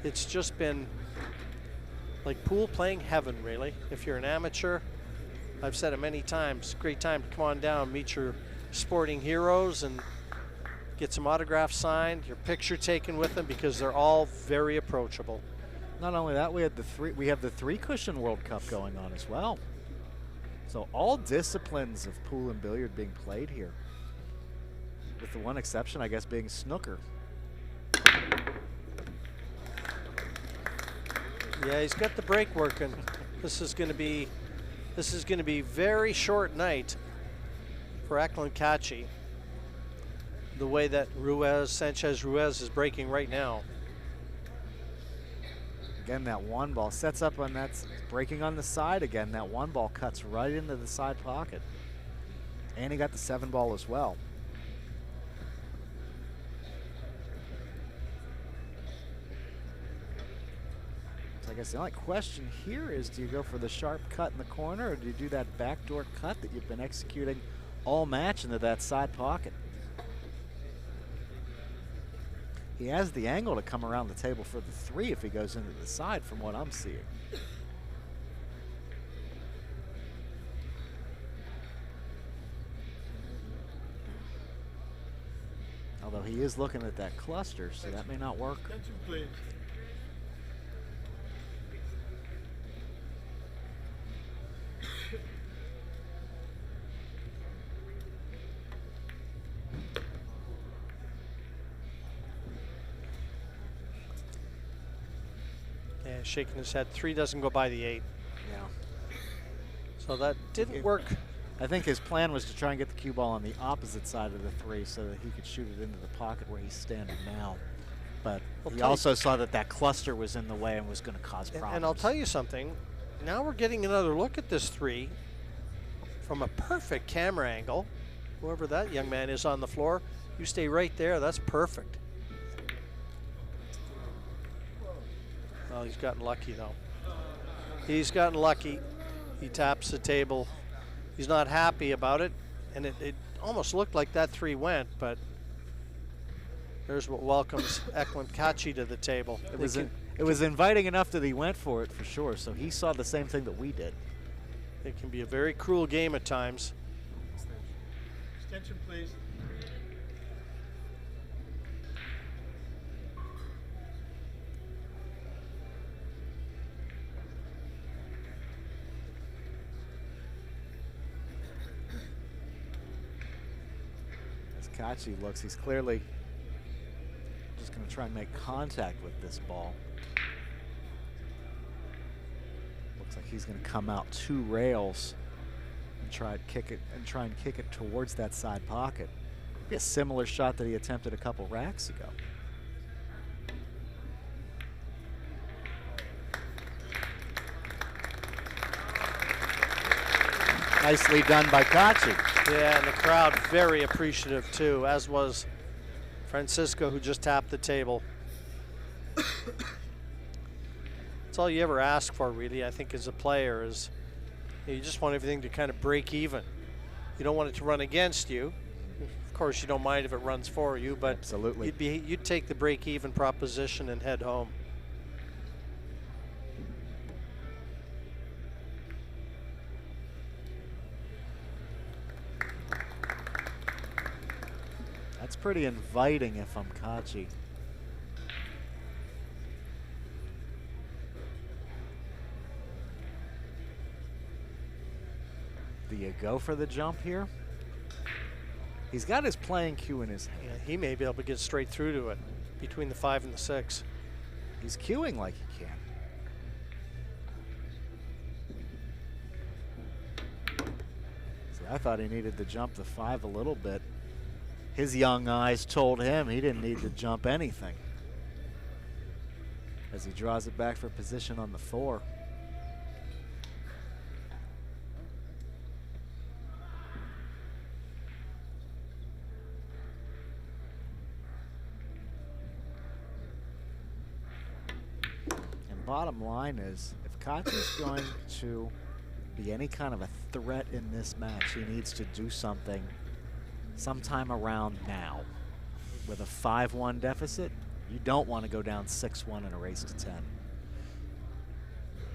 Speaker 2: it's just been like pool playing heaven, really. If you're an amateur, I've said it many times, great time to come on down, meet your sporting heroes and get some autographs signed, your picture taken with them, because they're all very approachable.
Speaker 3: Not only that, we have the 3-cushion World Cup going on as well. So all disciplines of pool and billiard being played here, with the one exception, I guess, being snooker.
Speaker 2: Yeah, he's got the break working. This is going to be very short night for Eklent KACI. The way that Sanchez Ruiz is breaking right now.
Speaker 3: Again, that one ball sets up on that, breaking on the side again. That one ball cuts right into the side pocket. And he got the 7-ball as well. So I guess the only question here is, do you go for the sharp cut in the corner, or do you do that backdoor cut that you've been executing all match into that side pocket? He has the angle to come around the table for the 3 if he goes into the side, from what I'm seeing. Although he is looking at that cluster, so that may not work.
Speaker 1: Attention, please.
Speaker 2: Shaking his head. 3 doesn't go by the 8.
Speaker 3: Yeah.
Speaker 2: So that didn't work.
Speaker 3: I think his plan was to try and get the cue ball on the opposite side of the 3 so that he could shoot it into the pocket where he's standing now. But he also saw that that cluster was in the way and was going to cause problems.
Speaker 2: And I'll tell you something. Now we're getting another look at this 3 from a perfect camera angle. Whoever that young man is on the floor, you stay right there. That's perfect. Well, he's gotten lucky, though. He's gotten lucky. He taps the table He's not happy about it, and it almost looked like that 3 went, but there's what welcomes Eklent KACI to the table.
Speaker 3: It was inviting enough that he went for it for sure, so he saw the same thing that we did.
Speaker 2: It can be a very cruel game at times.
Speaker 1: Extension, please.
Speaker 3: As KACI looks, he's clearly just going to try and make contact with this ball. Looks like he's going to come out 2 rails and try and kick it towards that side pocket. Be a similar shot that he attempted a couple racks ago. Nicely done by KACI.
Speaker 2: Yeah, and the crowd very appreciative too, as was Francisco, who just tapped the table. That's all you ever ask for, really, I think, as a player, is you just want everything to kind of break even. You don't want it to run against you. Of course, you don't mind if it runs for you, but
Speaker 3: absolutely,
Speaker 2: you'd take the break-even proposition and head home.
Speaker 3: That's pretty inviting if I'm KACI. Do you go for the jump here? He's got his playing cue in his hand.
Speaker 2: Yeah, he may be able to get straight through to it between the 5 and the 6.
Speaker 3: He's cueing like he can. See, I thought he needed to jump the 5 a little bit. His young eyes told him he didn't need to jump anything. As he draws it back for position on the 4. And bottom line is, if KACI is going to be any kind of a threat in this match, he needs to do something sometime around now. With a 5-1 deficit, you don't want to go down 6-1 in a race to 10.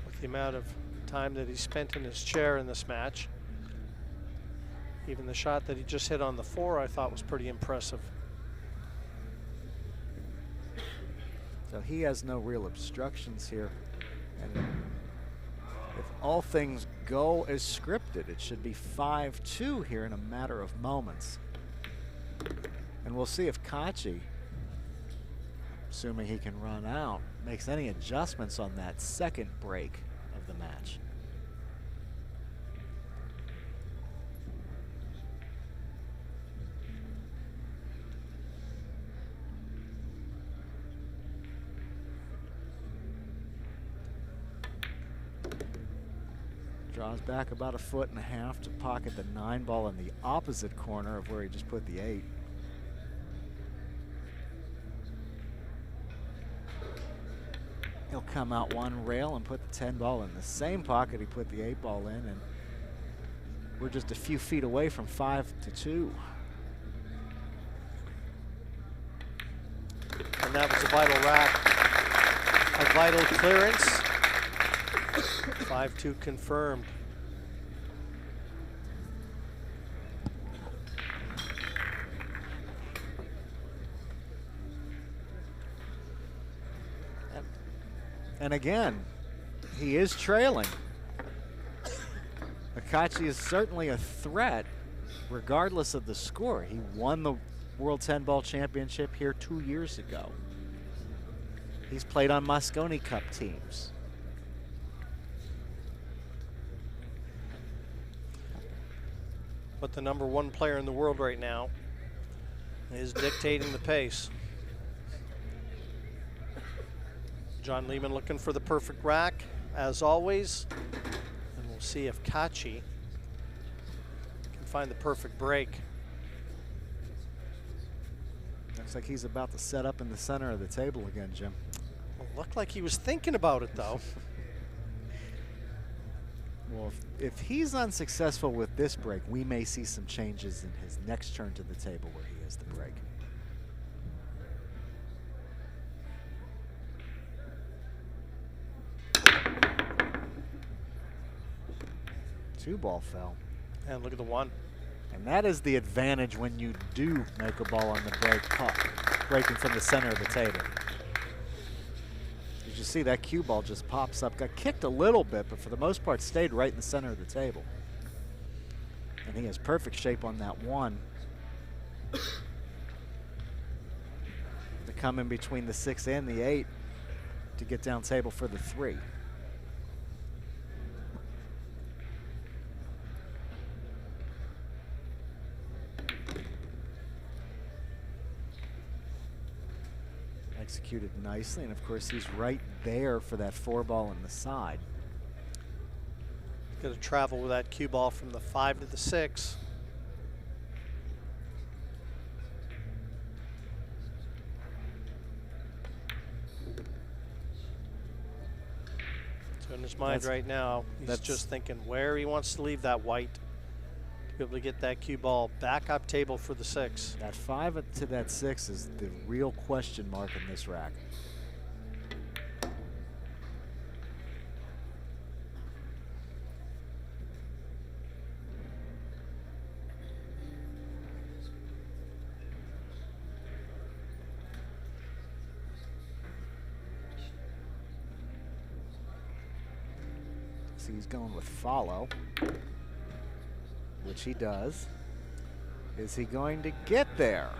Speaker 2: With the amount of time that he spent in his chair in this match, even the shot that he just hit on the 4, I thought was pretty impressive.
Speaker 3: So he has no real obstructions here. And if all things go as scripted, it should be 5-2 here in a matter of moments. And we'll see if KACI, assuming he can run out, makes any adjustments on that second break of the match. Draws back about 1.5 feet to pocket the 9 ball in the opposite corner of where he just put the 8. He'll come out 1 rail and put the 10 ball in the same pocket he put the 8 ball in, and we're just a few feet away from 5-2.
Speaker 2: And that was a vital rack, a vital clearance. 5-2 confirmed.
Speaker 3: And again, he is trailing. KACI is certainly a threat, regardless of the score. He won the World 10 Ball Championship here 2 years ago. He's played on Mosconi Cup teams.
Speaker 2: But the #1 player in the world right now is dictating the pace. John Lehman looking for the perfect rack, as always. And we'll see if KACI can find the perfect break.
Speaker 3: Looks like he's about to set up in the center of the table again, Jim.
Speaker 2: Well, looked like he was thinking about it, though.
Speaker 3: Well, if he's unsuccessful with this break, we may see some changes in his next turn to the table where he has the break. Two ball fell.
Speaker 2: And look at the one.
Speaker 3: And that is the advantage when you do make a ball on the break, breaking from the center of the table. As you see, that cue ball just pops up. Got kicked a little bit, but for the most part stayed right in the center of the table. And he has perfect shape on that one to come in between the 6 and the 8 to get down table for the 3. Executed nicely, and of course he's right there for that 4 ball in the side.
Speaker 2: Got to travel with that cue ball from the 5 to the 6. So in his mind right now, he's just thinking where he wants to leave that white to be able to get that cue ball back up table for the 6.
Speaker 3: That 5 to that 6 is the real question mark in this rack. So he's going with follow, which he does. Is he going to get there?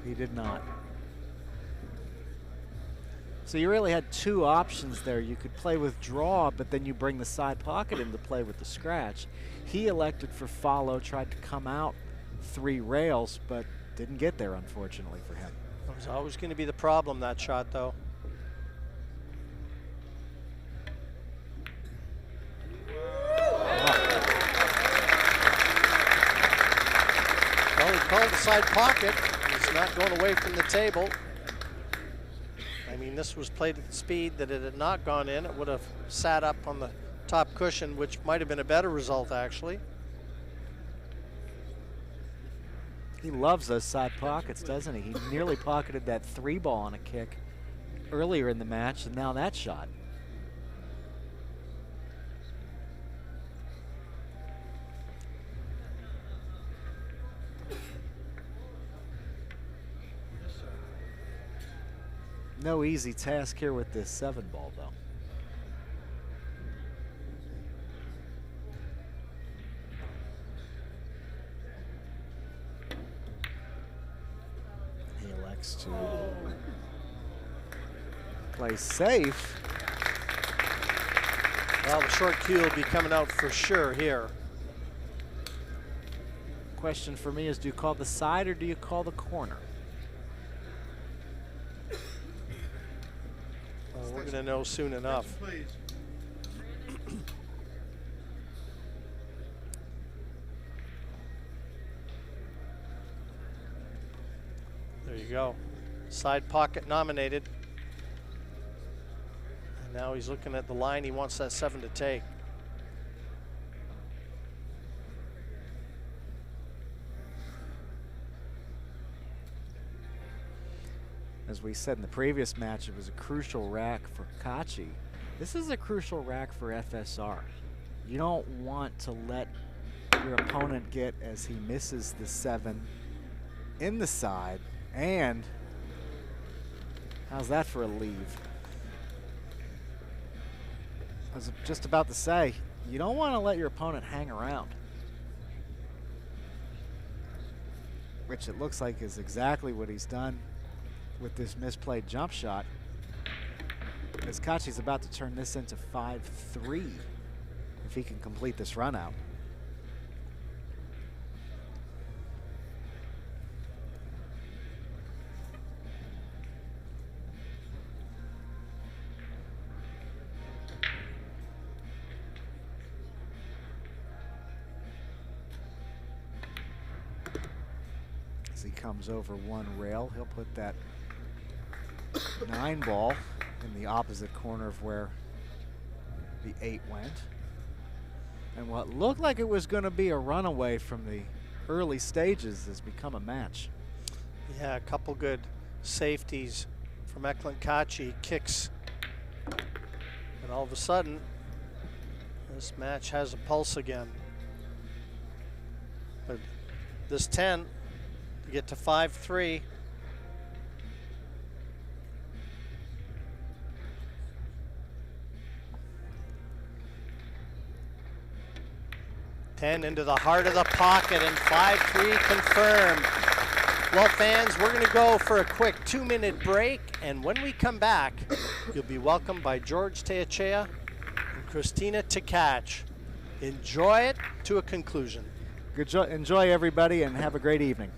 Speaker 3: He did not. So you really had 2 options there. You could play with draw, but then you bring the side pocket into play with the scratch. He elected for follow, tried to come out 3 rails, but didn't get there, unfortunately for him.
Speaker 2: That was always going to be the problem, that shot, though. Well, he called the side pocket. He's not going away from the table. I mean, this was played at the speed that it had not gone in. It would have sat up on the top cushion, which might have been a better result, actually.
Speaker 3: He loves those side pockets, doesn't he? He nearly pocketed that 3 ball on a kick earlier in the match, and now that shot. No easy task here with this 7 ball, though. He elects to play safe.
Speaker 2: Well, the short cue will be coming out for sure here.
Speaker 3: Question for me is, do you call the side or do you call the corner?
Speaker 2: We're going to know soon enough.
Speaker 1: Please.
Speaker 2: There you go. Side pocket nominated. And now he's looking at the line he wants that 7 to take.
Speaker 3: As we said in the previous match, it was a crucial rack for KACI. This is a crucial rack for FSR. You don't want to let your opponent get, as he misses the 7 in the side, and how's that for a leave? I was just about to say, you don't want to let your opponent hang around, which it looks like is exactly what he's done with this misplayed jump shot, as KACI's about to turn this into 5-3 if he can complete this run out. As he comes over 1 rail, he'll put that 9 ball in the opposite corner of where the 8 went. And what looked like it was going to be a runaway from the early stages has become a match.
Speaker 2: Yeah, a couple good safeties from Eklent KACI, kicks. And all of a sudden, this match has a pulse again. But this 10 to get to 5-3. Into the heart of the pocket, and 5-3 confirmed. Well, fans, we're going to go for a quick 2-minute break, and when we come back, you'll be welcomed by George Teachea and Christina Tkach. Enjoy it to a conclusion.
Speaker 3: Enjoy, everybody, and have a great evening.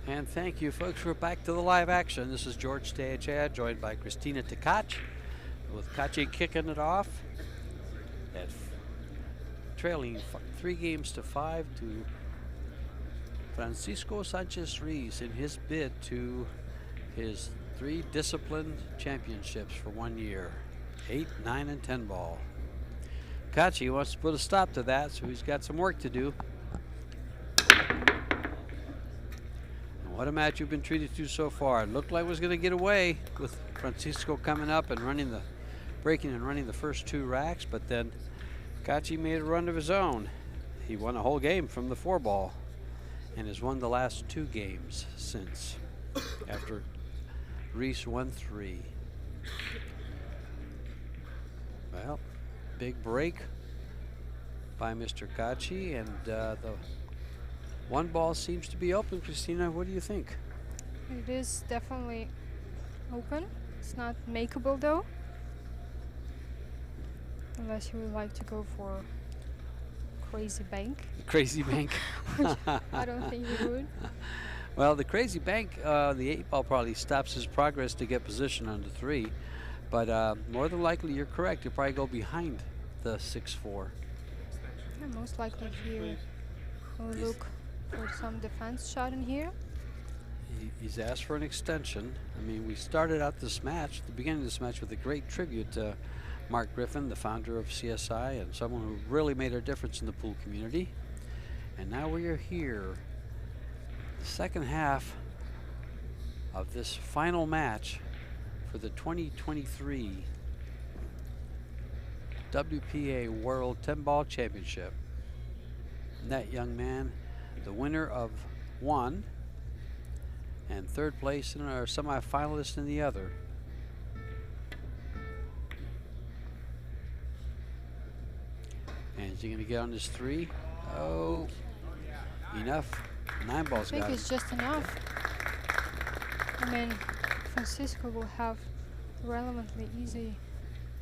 Speaker 4: And thank you, folks. We're back to the live action. This is George Teachea, joined by Christina Tkach, with KACI kicking it off. Trailing 3-5 to Francisco Sanchez Ruiz in his bid to his 3 disciplined championships for 1 year, 8, 9, and 10 ball. KACI wants to put a stop to that, so he's got some work to do. What a match you've been treated to so far. It looked like it was going to get away with Francisco coming up and breaking and running the first 2 racks, but then KACI made a run of his own. He won a whole game from the 4 ball and has won the last 2 games since, after Ruiz won 3. Well, big break by Mr. KACI, and the 1 ball seems to be open. Christina, what do you think?
Speaker 5: It is definitely open. It's not makeable though. Unless you would like to go for crazy bank.
Speaker 4: Crazy bank?
Speaker 5: Which I don't think you would.
Speaker 4: Well, the crazy bank, the 8 ball probably stops his progress to get position on the 3. But more than likely, you're correct. You'll probably go behind the 6-4.
Speaker 5: Yeah, most likely he will look for some defense shot in here.
Speaker 4: He's asked for an extension. I mean, we started out this match, the beginning of this match, with a great tribute to Mark Griffin, the founder of CSI, and someone who really made a difference in the pool community. And now we are here, the second half of this final match for the 2023 WPA World 10-Ball Championship. And that young man, the winner of 1 and 3rd place in our semi-finalist in the other. And is he going to get on this 3? Oh, enough. 9 balls got
Speaker 5: I think
Speaker 4: him.
Speaker 5: it's just enough. I mean, Francisco will have relevantly easy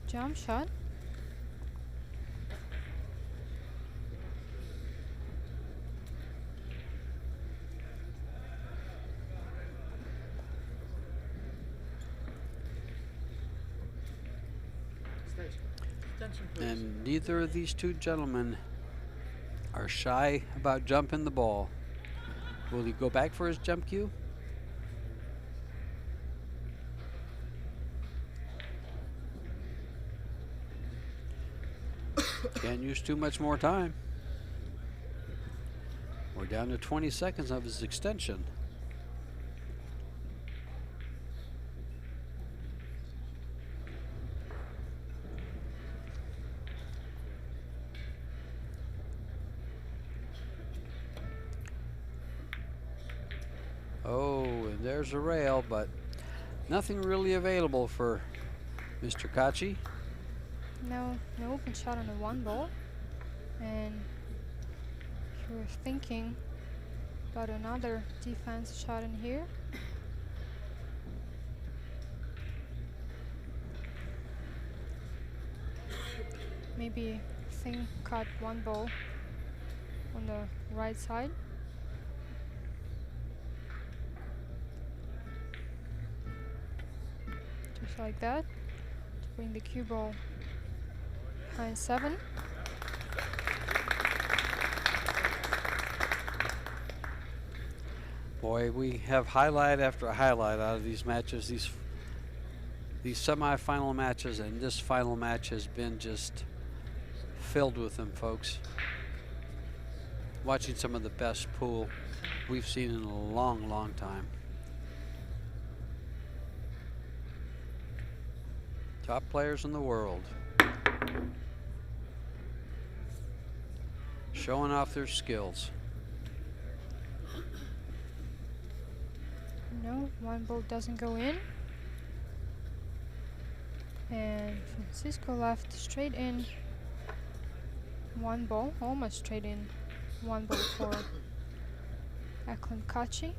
Speaker 5: jump shot.
Speaker 4: And neither of these two gentlemen are shy about jumping the ball. Will he go back for his jump cue? Can't use too much more time. We're down to 20 seconds of his extension. Oh, and there's a rail, but nothing really available for Mr. KACI.
Speaker 5: No open shot on the one ball. And if you're thinking about another defense shot in here, maybe thin cut one ball on the right side. Just like that, to bring the cue ball behind 7.
Speaker 4: Boy, we have highlight after highlight out of these matches, these semi-final matches, and this final match has been just filled with them, folks. Watching some of the best pool we've seen in a long, long time. Top players in the world showing off their skills.
Speaker 5: No, one ball doesn't go in. And Francisco left straight in. One ball, almost straight in. One ball for Eklent KACI.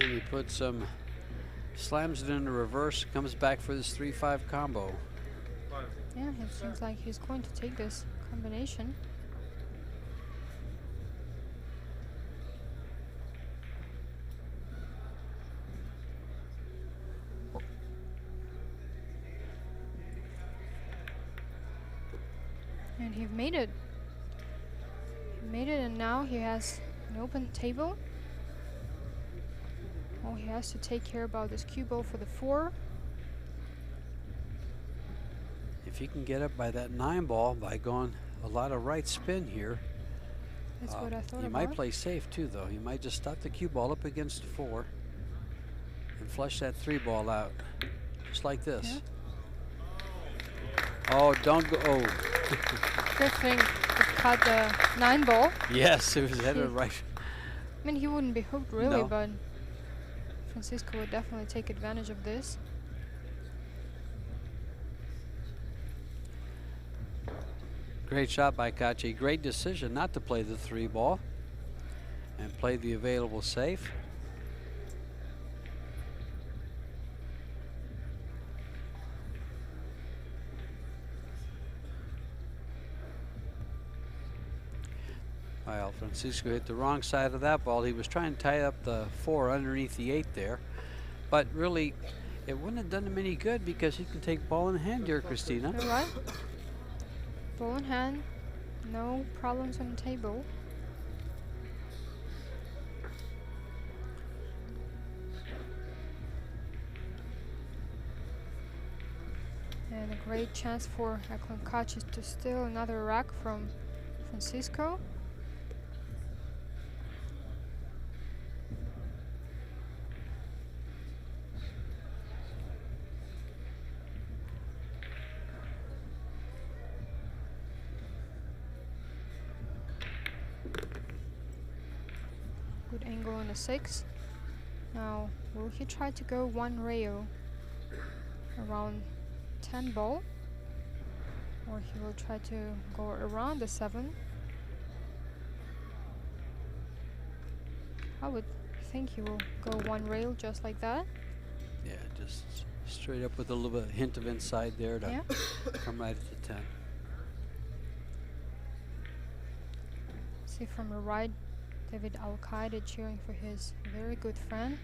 Speaker 4: And he puts some, slams it into reverse, comes back for this 3-5 combo.
Speaker 5: Yeah, it seems like he's going to take this combination. And he made it. He made it, and now he has an open table. Oh, he has to take care about this cue ball for the 4.
Speaker 4: If he can get up by that 9 ball by going a lot of right spin here,
Speaker 5: That's what I thought
Speaker 4: he
Speaker 5: about.
Speaker 4: might play safe too, though. He might just stop the cue ball up against the 4 and flush that 3 ball out, just like this.
Speaker 5: Yeah.
Speaker 4: Oh, don't go. Oh.
Speaker 5: Good thing he cut the 9 ball.
Speaker 4: Yes, it was headed right.
Speaker 5: I mean, he wouldn't be hooked really,
Speaker 4: No.
Speaker 5: but Francisco would definitely take advantage of this.
Speaker 4: Great shot by KACI. Great decision not to play the 3 ball and play the available safe. Well, Francisco hit the wrong side of that ball. He was trying to tie up the 4 underneath the 8 there, but really it wouldn't have done him any good because he can take ball in hand here, Christina.
Speaker 5: You're right. Ball in hand, no problems on the table. And a great chance for Eklent KACI to steal another rack from Francisco. Good angle on the 6. Now, will he try to go 1 rail around 10 ball? Or he will try to go around the 7. I would think he will go one rail just like that.
Speaker 4: Yeah, just straight up with a little bit hint of inside there to
Speaker 5: Yeah.
Speaker 4: come right at the 10.
Speaker 5: See from the right, David Al-Qaeda cheering for his very good friend.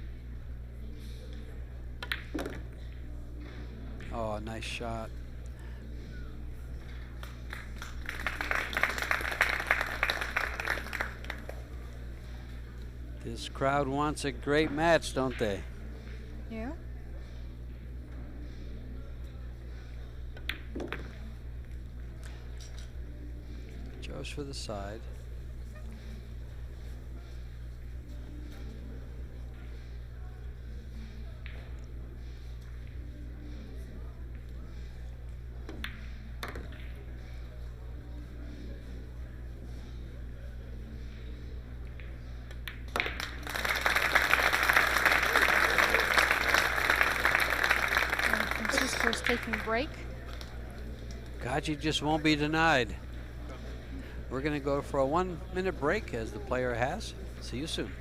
Speaker 4: Oh, nice shot. This crowd wants a great match, don't they?
Speaker 5: Yeah.
Speaker 4: Joe's for the side.
Speaker 5: Francisco's taking a break.
Speaker 4: Kaci just won't be denied. We're going to go for a 1-minute break as the player has. See you soon.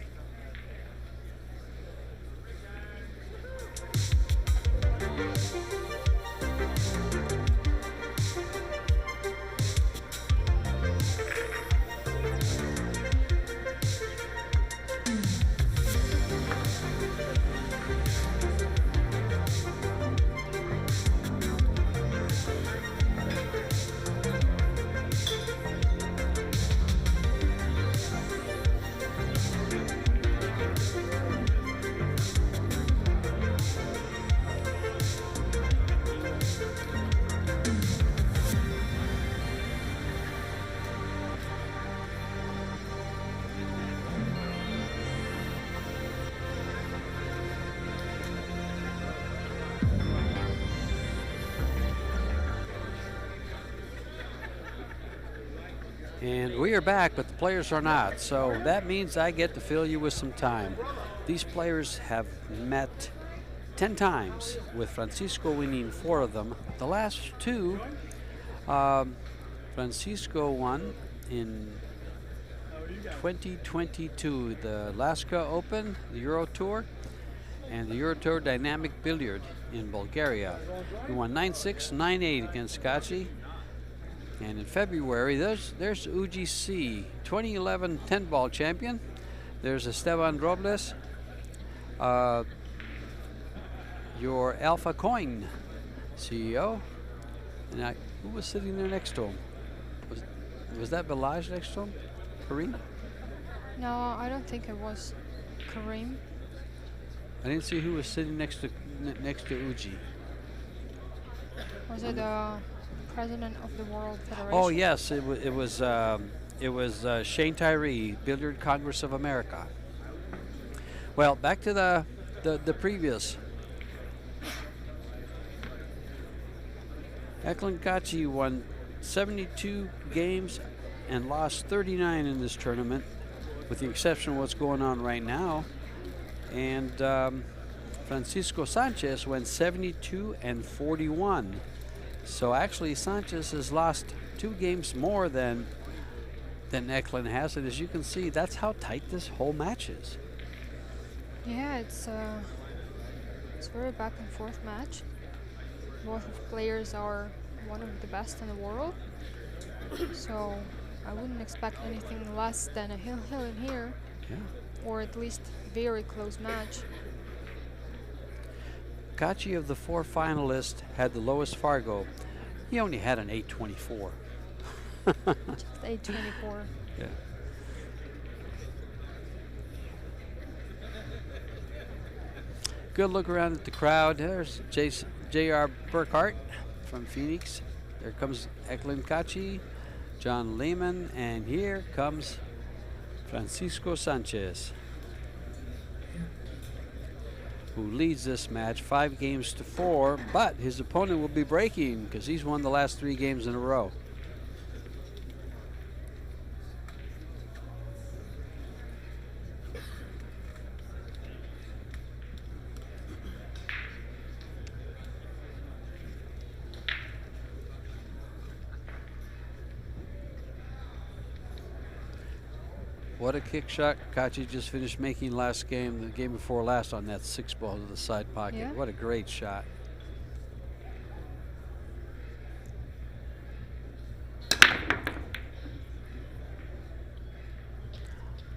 Speaker 4: And we are back, but the players are not. So that means I get to fill you with some time. These players have met 10 times, with Francisco winning 4 of them. The last 2, Francisco won in 2022, the Alaska Open, the Euro Tour, and the Euro Tour Dynamic Billiard in Bulgaria. He won 9-6, 9-8 against Kaci. And in February, there's UGC 2011 10-ball champion. There's Esteban Robles, your Alpha Coin CEO. And who was sitting there next to him? Was that Balaj next to him? Kareem?
Speaker 5: No, I don't think it was Kareem.
Speaker 4: I didn't see who was sitting next to Uji.
Speaker 5: Was it the president of the World Federation?
Speaker 4: Oh yes, it was Shane Tyree, Billiard Congress of America. Well, back to the previous. Eklent KACI won 72 games and lost 39 in this tournament, with the exception of what's going on right now. And Francisco Sanchez went 72 and 41. So actually, Sanchez has lost 2 games more than Eklent has, and as you can see, that's how tight this whole match is.
Speaker 5: Yeah, it's a very back and forth match. Both players are one of the best in the world, so I wouldn't expect anything less than a hill in here,
Speaker 4: Yeah.
Speaker 5: or at least very close match.
Speaker 4: KACI, of the 4 finalists, had the lowest Fargo. He only had an 824.
Speaker 5: Just 824.
Speaker 4: Yeah. Good look around at the crowd. There's J.R. Burkhart from Phoenix. There comes Eklent KACI, John Lehman, and here comes Francisco Sanchez, who leads this match 5-4, but his opponent will be breaking because he's won the last 3 games in a row. What a kick shot Kachi just finished making last game, the game before last, on that 6 ball to the side pocket.
Speaker 5: Yeah.
Speaker 4: What a great shot.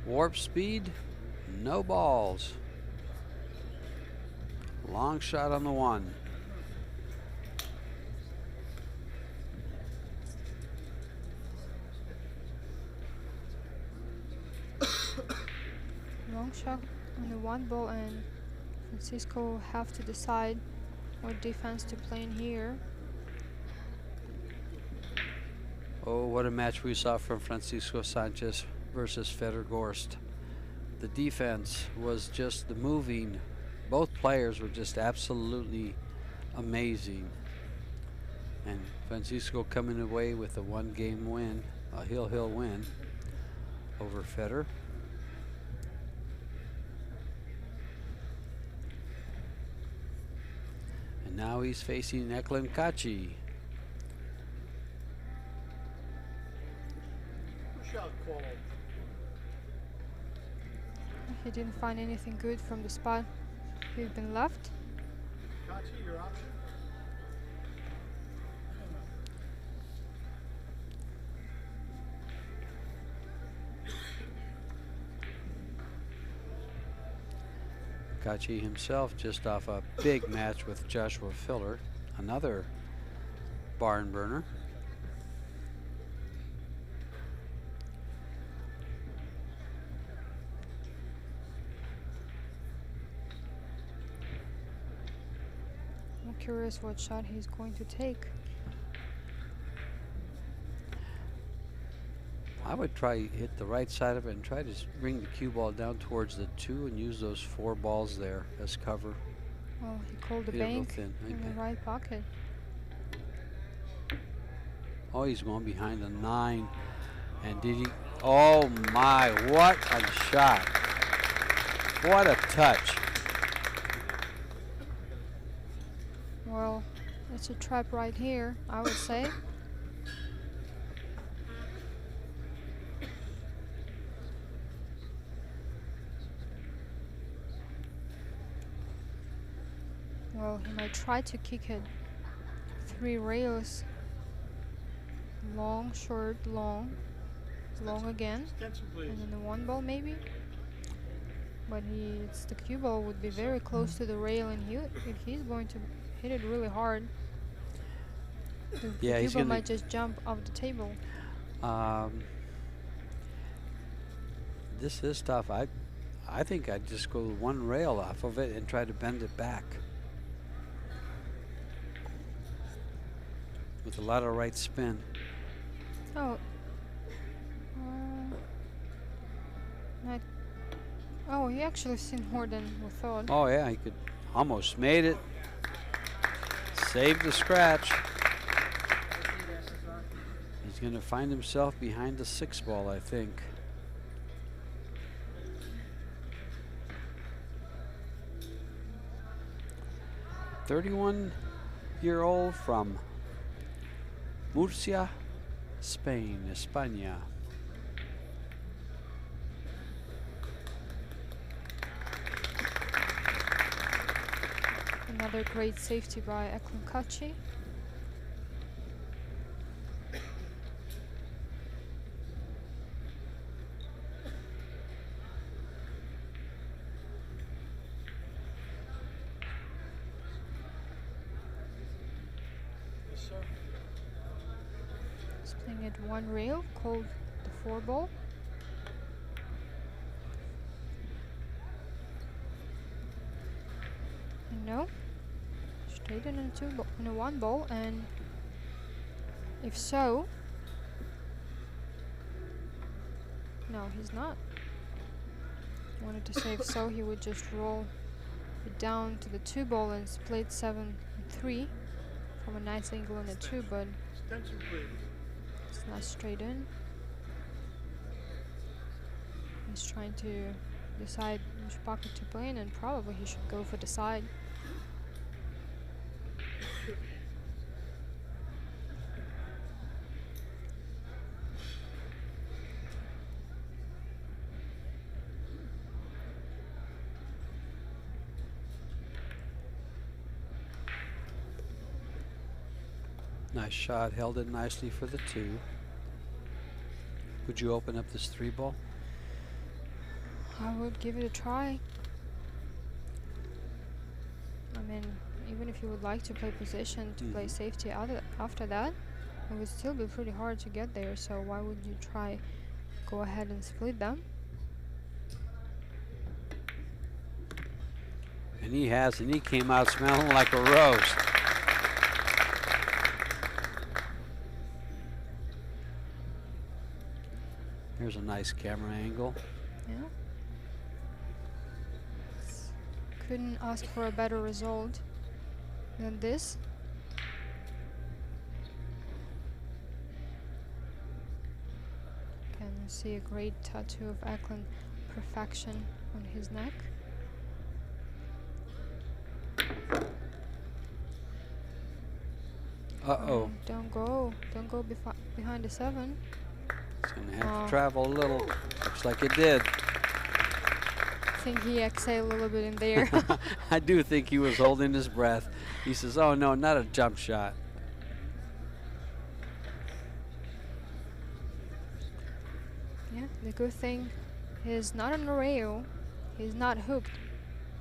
Speaker 4: Warp speed, no balls. Long shot on the 1.
Speaker 5: Long shot on the 1 ball, and Francisco have to decide what defense to play in here.
Speaker 4: Oh, what a match we saw from Francisco Sanchez versus Fedor Gorst. The defense was just the moving. Both players were just absolutely amazing. And Francisco coming away with a 1-game win, a hill win over Fedor. And now he's facing Eklent KACI.
Speaker 1: Shot call.
Speaker 5: He didn't find anything good from the spot he'd been left.
Speaker 1: Kachi, your option.
Speaker 4: KACI himself just off a big match with Joshua Filler, another barn burner.
Speaker 5: I'm curious what shot he's going to take.
Speaker 4: I would try hit the right side of it and try to bring the cue ball down towards the 2 and use those 4 balls there as cover.
Speaker 5: Oh, he called the
Speaker 4: Hit it real
Speaker 5: bank
Speaker 4: thin.
Speaker 5: in the right pocket.
Speaker 4: Oh, he's going behind the 9. And did he? Oh my, what a shot. What a touch.
Speaker 5: Well, it's a trap right here, I would say. Well, he might try to kick it 3 rails. Long, short, long, long again,
Speaker 1: Extension, please.
Speaker 5: and then the 1 ball maybe. But the cue ball would be very close to the rail, and if he's going to hit it really hard, the
Speaker 4: Yeah,
Speaker 5: cue
Speaker 4: he's
Speaker 5: ball
Speaker 4: gonna
Speaker 5: might just jump off the table.
Speaker 4: This is tough. I think I'd just go 1 rail off of it and try to bend it back. With a lot of right spin.
Speaker 5: Oh. Oh, he actually seen more than we thought.
Speaker 4: Oh yeah, he could almost made it. Saved the scratch. He's gonna find himself behind the 6 ball, I think. "31-year-old from Murcia, Spain, España."
Speaker 5: Another great safety by Eklent KACI.
Speaker 1: Yes, sir.
Speaker 5: He's playing at 1 rail, called the 4 ball. And no, straight in a 1 ball, and if so, no, he's not. Wanted to say if so, he would just roll it down to the 2 ball and split 7-3 from a nice angle on the 2, but
Speaker 1: Extension, please.
Speaker 5: it's not straight in. He's trying to decide which pocket to play in, and probably he should go for the side.
Speaker 4: Nice shot, held it nicely for the 2. Would you open up this 3 ball?
Speaker 5: I would give it a try. I mean, even if you would like to play position to play safety after that, it would still be pretty hard to get there. So why would you try go ahead and split them?
Speaker 4: And he has, and he came out smelling like a rose. Here's a nice camera angle.
Speaker 5: Yeah. Couldn't ask for a better result than this. Can you see a great tattoo of Eklent perfection on his neck?
Speaker 4: Uh-oh.
Speaker 5: Don't go behind the 7.
Speaker 4: It's going to have to travel a little. Looks like it did.
Speaker 5: I think he exhaled a little bit in there.
Speaker 4: I do think he was holding his breath. He says, oh no, not a jump shot.
Speaker 5: Yeah, the good thing is not on the rail. He's not hooked.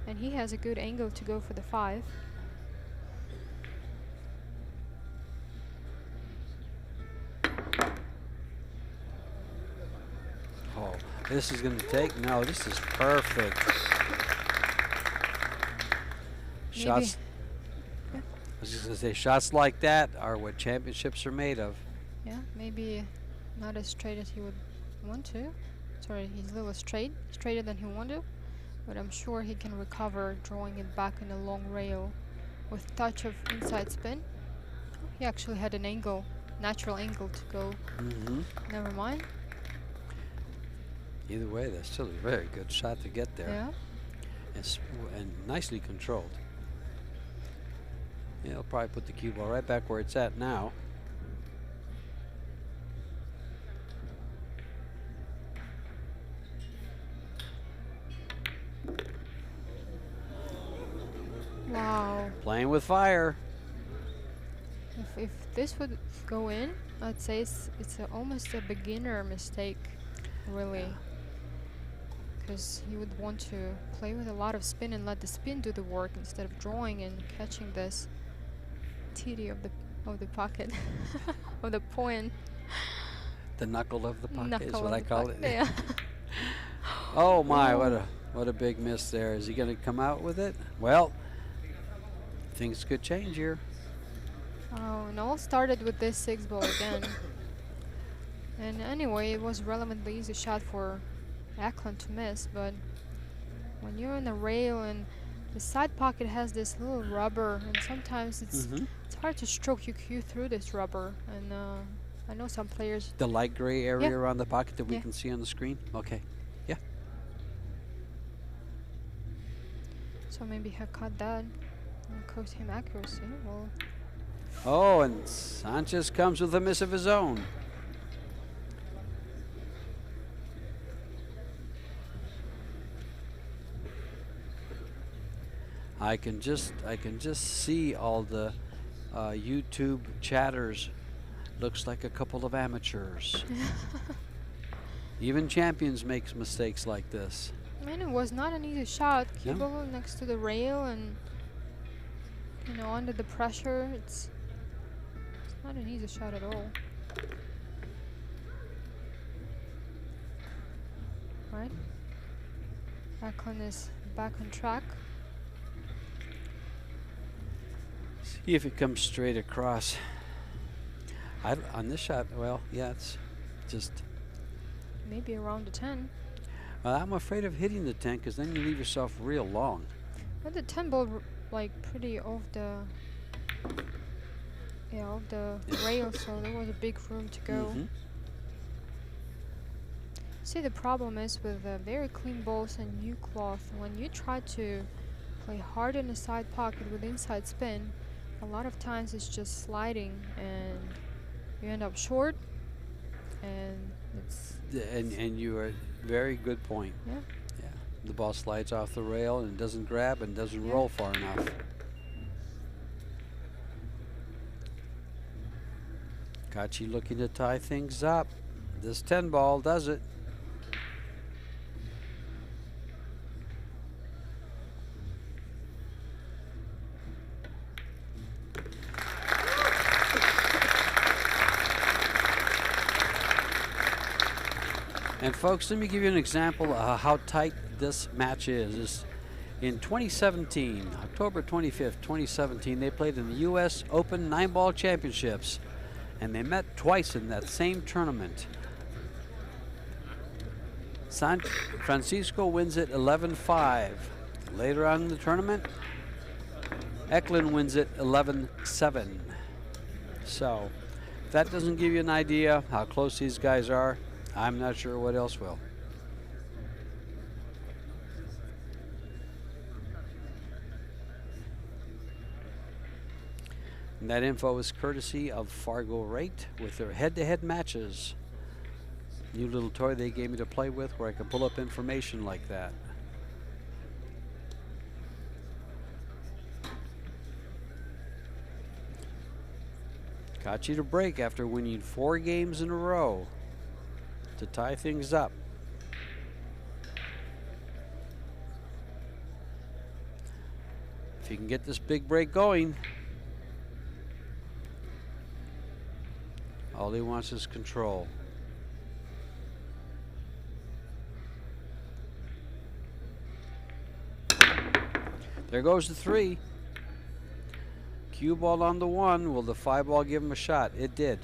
Speaker 5: And he has a good angle to go for the 5.
Speaker 4: Oh, this is going to take, no, this is perfect. Shots,
Speaker 5: Yeah.
Speaker 4: I was just going to say, shots like that are what championships are made of.
Speaker 5: Yeah, maybe not as straight as he would want to. Sorry, he's a little straighter than he wanted to. But I'm sure he can recover drawing it back in a long rail with touch of inside spin. He actually had an angle, natural angle to go. Never mind.
Speaker 4: Either way, that's still a very good shot to get there.
Speaker 5: Yeah.
Speaker 4: And nicely controlled. Yeah, he'll probably put the cue ball right back where it's at now.
Speaker 5: Wow.
Speaker 4: Playing with fire.
Speaker 5: If this would go in, I'd say it's almost a beginner mistake, really. Because you would want to play with a lot of spin and let the spin do the work instead of drawing and catching this titty of the pocket, of the point.
Speaker 4: The knuckle of the pocket is
Speaker 5: Knuckle
Speaker 4: what
Speaker 5: of
Speaker 4: I
Speaker 5: the
Speaker 4: call
Speaker 5: pocket,
Speaker 4: it.
Speaker 5: yeah.
Speaker 4: Oh my,
Speaker 5: Oh.
Speaker 4: what a big miss there. Is he going to come out with it? Well, things could change here.
Speaker 5: Oh, and all started with this 6 ball again. And anyway, it was relevantly easy shot for Eklent to miss, but when you're in the rail and the side pocket has this little rubber, and sometimes it's hard to stroke your cue through this rubber. And I know some players.
Speaker 4: The light gray area
Speaker 5: Yeah.
Speaker 4: around the pocket that we
Speaker 5: Yeah.
Speaker 4: can see on the screen? Okay. Yeah.
Speaker 5: So maybe he cut that and cost him accuracy. Well,
Speaker 4: Oh, and Sanchez comes with a miss of his own. I can just see all the YouTube chatters. Looks like a couple of amateurs. Even champions make mistakes like this.
Speaker 5: I mean, it was not an easy shot. Cue
Speaker 4: No.
Speaker 5: ball next to the rail, and under the pressure, it's not an easy shot at all. Right? Eklent is back on track.
Speaker 4: See if it comes straight across. On this shot, well, yeah, it's just.
Speaker 5: Maybe around the 10.
Speaker 4: I'm afraid of hitting the 10 because then you leave yourself real long.
Speaker 5: But the 10 ball, like, pretty off the rail, so there was a big room to go. See, the problem is with very clean balls and new cloth, when you try to play hard in the side pocket with inside spin, a lot of times it's just sliding and you end up short, and it's
Speaker 4: And you are very good point.
Speaker 5: yeah.
Speaker 4: Yeah, the ball slides off the rail and doesn't grab and doesn't
Speaker 5: Yeah.
Speaker 4: roll far enough. Kachi looking to tie things up. This 10 ball does it. And folks, let me give you an example of how tight this match is. In 2017, October 25th, 2017, they played in the U.S. Open 9-ball championships, and they met twice in that same tournament. San Francisco wins it 11-5. Later on in the tournament, Eklent wins it 11-7. So, if that doesn't give you an idea how close these guys are, I'm not sure what else will. And that info is courtesy of Fargo Rate with their head-to-head matches. New little toy they gave me to play with where I can pull up information like that. Kachi to break after winning 4 games in a row to tie things up. If you can get this big break going, all he wants is control. There goes the 3. Cue ball on the 1. Will the 5 ball give him a shot? It did.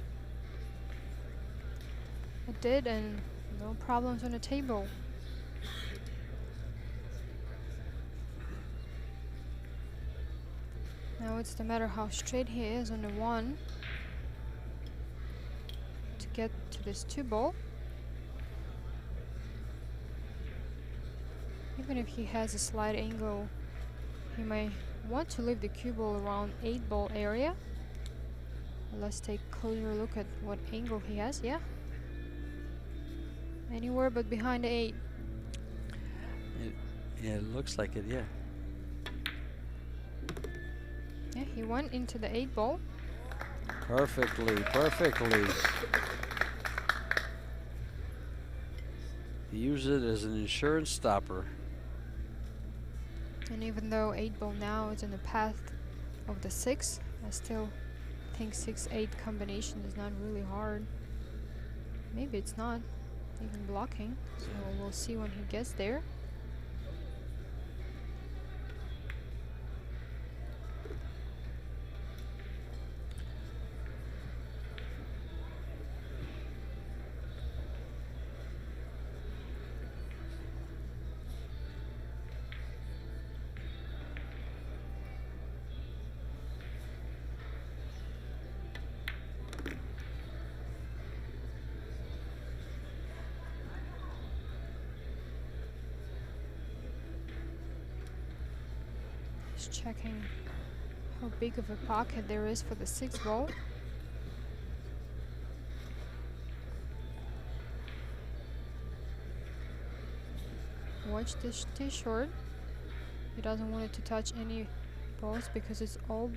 Speaker 5: It did, and no problems on the table. Now it's the matter how straight he is on the 1 to get to this 2 ball. Even if he has a slight angle, he may want to leave the cue ball around 8 ball area. Let's take a closer look at what angle he has. Yeah. Anywhere but behind the 8.
Speaker 4: Yeah, it looks like it, yeah.
Speaker 5: Yeah, he went into the 8 ball.
Speaker 4: Perfectly, perfectly. He used it as an insurance stopper.
Speaker 5: And even though 8 ball now is in the path of the 6, I still think 6-8 combination is not really hard. Maybe it's not even blocking, so we'll see when he gets there. Checking how big of a pocket there is for the 6 ball. Watch this tee short. He doesn't want it to touch any balls because it's all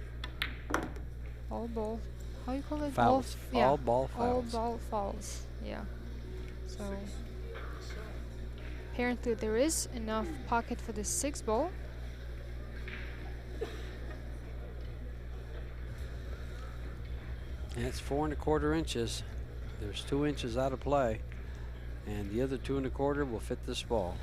Speaker 5: ball. How you call it?
Speaker 4: Fouls.
Speaker 5: Yeah.
Speaker 4: All ball fouls.
Speaker 5: All ball fouls. Yeah. So apparently there is enough pocket for the 6 ball.
Speaker 4: And it's 4 1/4 inches. There's 2 inches out of play, and the other 2 1/4 will fit this ball.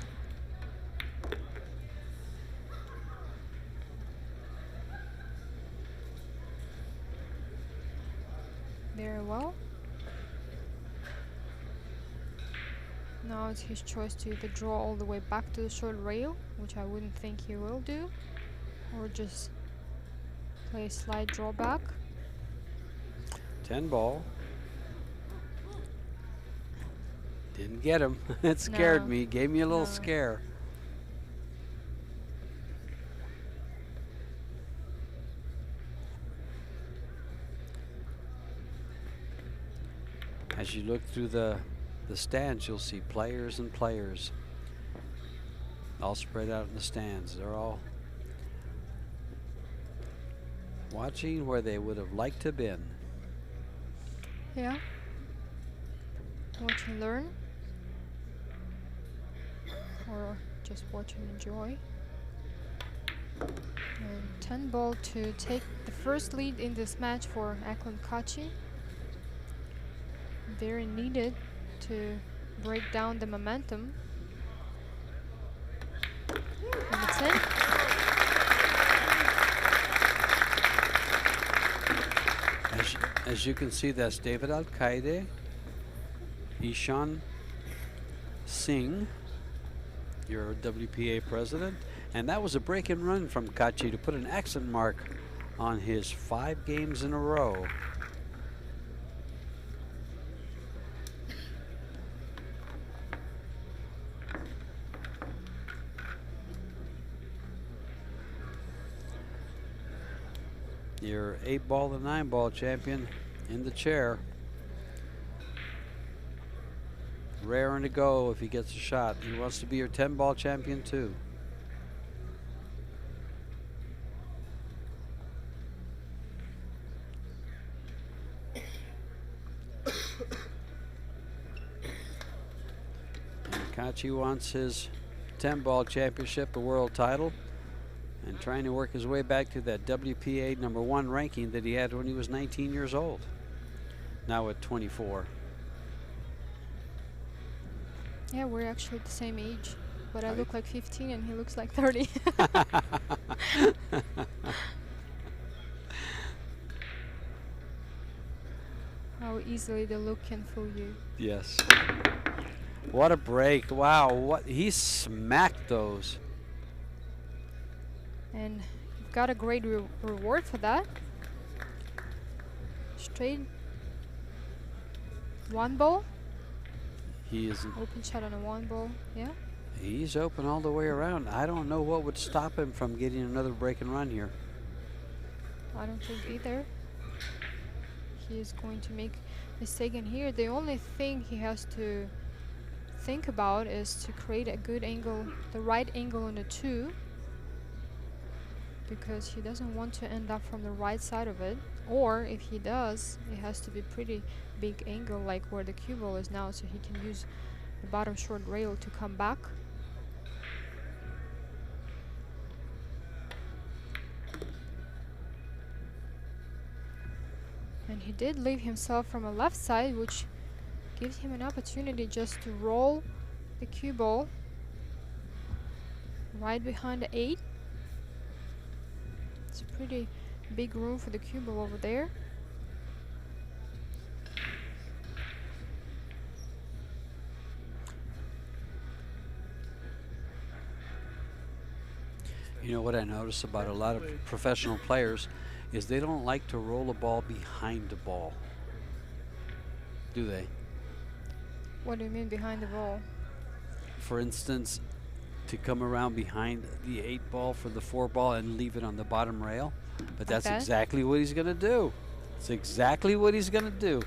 Speaker 5: Very well. Now it's his choice to either draw all the way back to the short rail, which I wouldn't think he will do, or just play a slight drawback.
Speaker 4: 10 ball. Didn't get him. It scared
Speaker 5: No.
Speaker 4: me. Gave me a little
Speaker 5: No.
Speaker 4: scare. As you look through the stands, you'll see players and players all spread out in the stands. They're all watching where they would have liked to have been.
Speaker 5: Yeah. Watch and learn. Or just watch and enjoy. And 10 ball to take the first lead in this match for Eklent KACI. Very needed to break down the momentum. And it's in.
Speaker 4: As you can see, that's David Al-Qaeda, Ishan Singh, your WPA president, and that was a break and run from KACI to put an excellent mark on his 5 games in a row. Your 8-ball and 9-ball champion in the chair. Raring to go if he gets a shot. He wants to be your 10-ball champion too. And KACI wants his 10-ball championship, a world title, and trying to work his way back to that WPA #1 ranking that he had when he was 19 years old. Now at 24.
Speaker 5: Yeah, we're actually the same age, but I look like 15 and he looks like 30. How easily the look can fool you.
Speaker 4: Yes. What a break. Wow, what he smacked those.
Speaker 5: And you've got a great reward for that. Straight 1 ball.
Speaker 4: He is
Speaker 5: Open shot on a 1 ball. Yeah.
Speaker 4: He's open all the way around. I don't know what would stop him from getting another break and run here.
Speaker 5: I don't think either. He is going to make a mistake in here. The only thing he has to think about is to create a good angle, the right angle on the 2, because he doesn't want to end up from the right side of it. Or if he does, it has to be pretty big angle, like where the cue ball is now, so he can use the bottom short rail to come back. And he did leave himself from a left side, which gives him an opportunity just to roll the cue ball right behind the 8. It's a pretty big room for the cue ball over there.
Speaker 4: You know what I notice about a lot of professional players is they don't like to roll a ball behind the ball. Do they?
Speaker 5: What do you mean behind the ball?
Speaker 4: For instance, to come around behind the 8-ball for the 4-ball and leave it on the bottom rail. But that's
Speaker 5: Okay.
Speaker 4: exactly what he's going to do. It's exactly what he's going to do.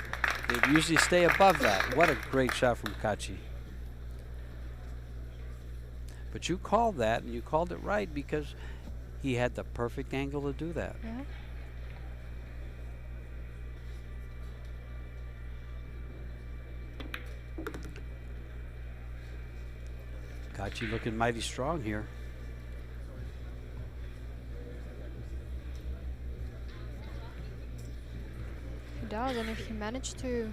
Speaker 4: They usually stay above that. What a great shot from KACI. But you called that, and you called it right because he had the perfect angle to do that.
Speaker 5: Yeah.
Speaker 4: KACI looking mighty strong here.
Speaker 5: He does, and if he managed to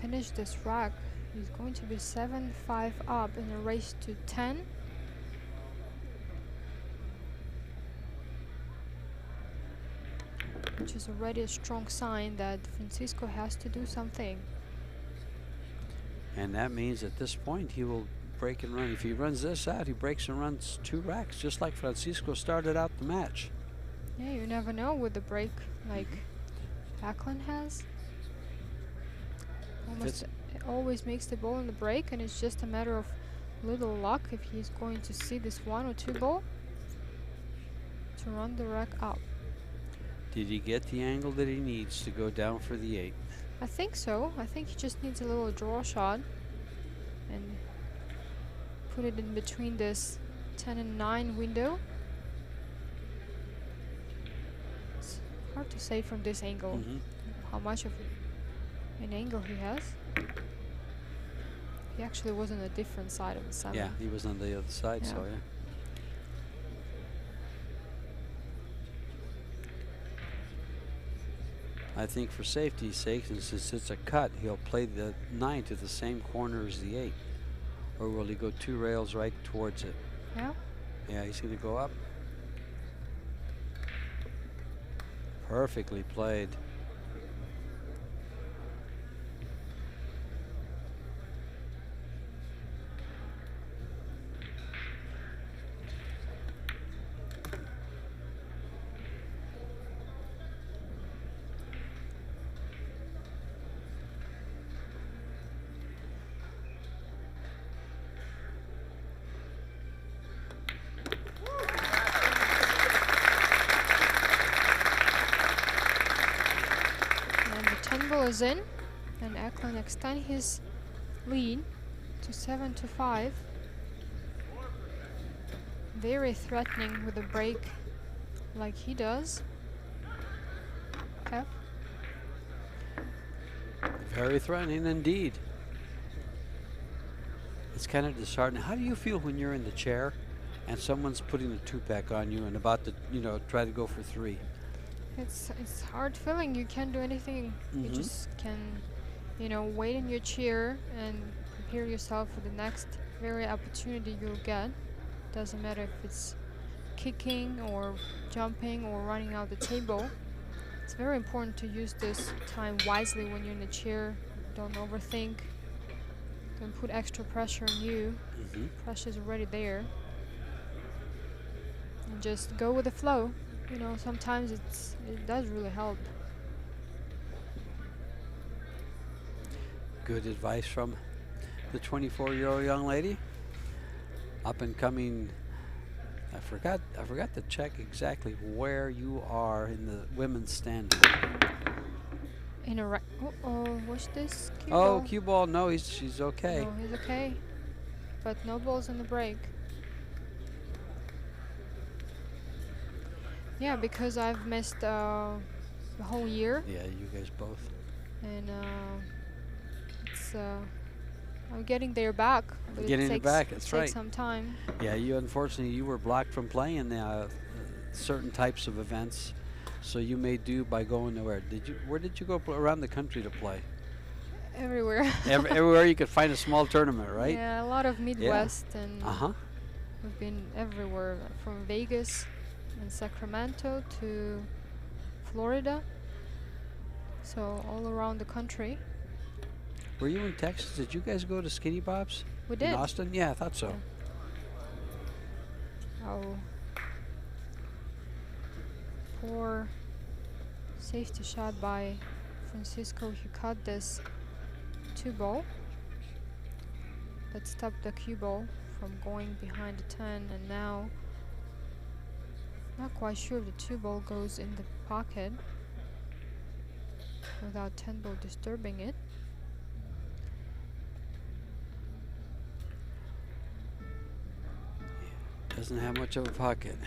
Speaker 5: finish this rack, he's going to be 7-5 up in a race to 10. Which is already a strong sign that Francisco has to do something.
Speaker 4: And that means at this point he will break and run. If he runs this out, he breaks and runs 2 racks, just like Francisco started out the match.
Speaker 5: Yeah, you never know with the break like Eklent has. Almost always makes the ball in the break, and it's just a matter of little luck if he's going to see this 1 or 2 ball to run the rack up.
Speaker 4: Did he get the angle that he needs to go down for the 8?
Speaker 5: I think so. I think he just needs a little draw shot and put it in between this 10 and 9 window. It's hard to say from this angle how much of an angle he has. He actually was on a different side of the 7.
Speaker 4: Yeah, he was on the other side, so
Speaker 5: Yeah.
Speaker 4: yeah. I think for safety's sake, and since it's a cut, he'll play the 9 to the same corner as the 8. Or will he go 2 rails right towards it?
Speaker 5: Yeah.
Speaker 4: Yeah, he's going to go up. Perfectly played.
Speaker 5: Is in, and Eklent extend his lead to 7-5. Very threatening with a break like he does. F.
Speaker 4: Very threatening indeed. It's kind of disheartening. How do you feel when you're in the chair and someone's putting a 2-pack on you and about to, try to go for 3?
Speaker 5: It's hard feeling. You can't do anything. You just can, wait in your chair and prepare yourself for the next very opportunity you'll get. Doesn't matter if it's kicking or jumping or running out the table. It's very important to use this time wisely when you're in the chair. Don't overthink. Don't put extra pressure on you. Pressure's already there. And just go with the flow. Sometimes it does really help.
Speaker 4: Good advice from the 24-year-old young lady. Up and coming. I forgot to check exactly where you are in the women's standing.
Speaker 5: In a what's this? Cue
Speaker 4: Oh,
Speaker 5: ball?
Speaker 4: cue ball. No, she's okay.
Speaker 5: No, he's okay. But no balls in the break. Yeah, because I've missed the whole year.
Speaker 4: Yeah, you guys both.
Speaker 5: And it's I'm getting there back. But
Speaker 4: Getting it back, that's right.
Speaker 5: Takes some time.
Speaker 4: Yeah, unfortunately you were blocked from playing certain types of events, so you made do by going to where did you go around the country to play?
Speaker 5: Everywhere.
Speaker 4: Everywhere you could find a small tournament, right?
Speaker 5: Yeah, a lot of Midwest and we've been everywhere, from Vegas and Sacramento to Florida, so all around the country.
Speaker 4: Were you in Texas? Did you guys go to Skinny Bob's?
Speaker 5: We did.
Speaker 4: In Austin? Yeah, I thought so.
Speaker 5: Yeah. Oh. Poor safety shot by Francisco. He caught this 2-ball that stopped the cue ball from going behind the 10, and now not quite sure if the 2-ball goes in the pocket without 10-ball disturbing it.
Speaker 4: Doesn't have much of a pocket.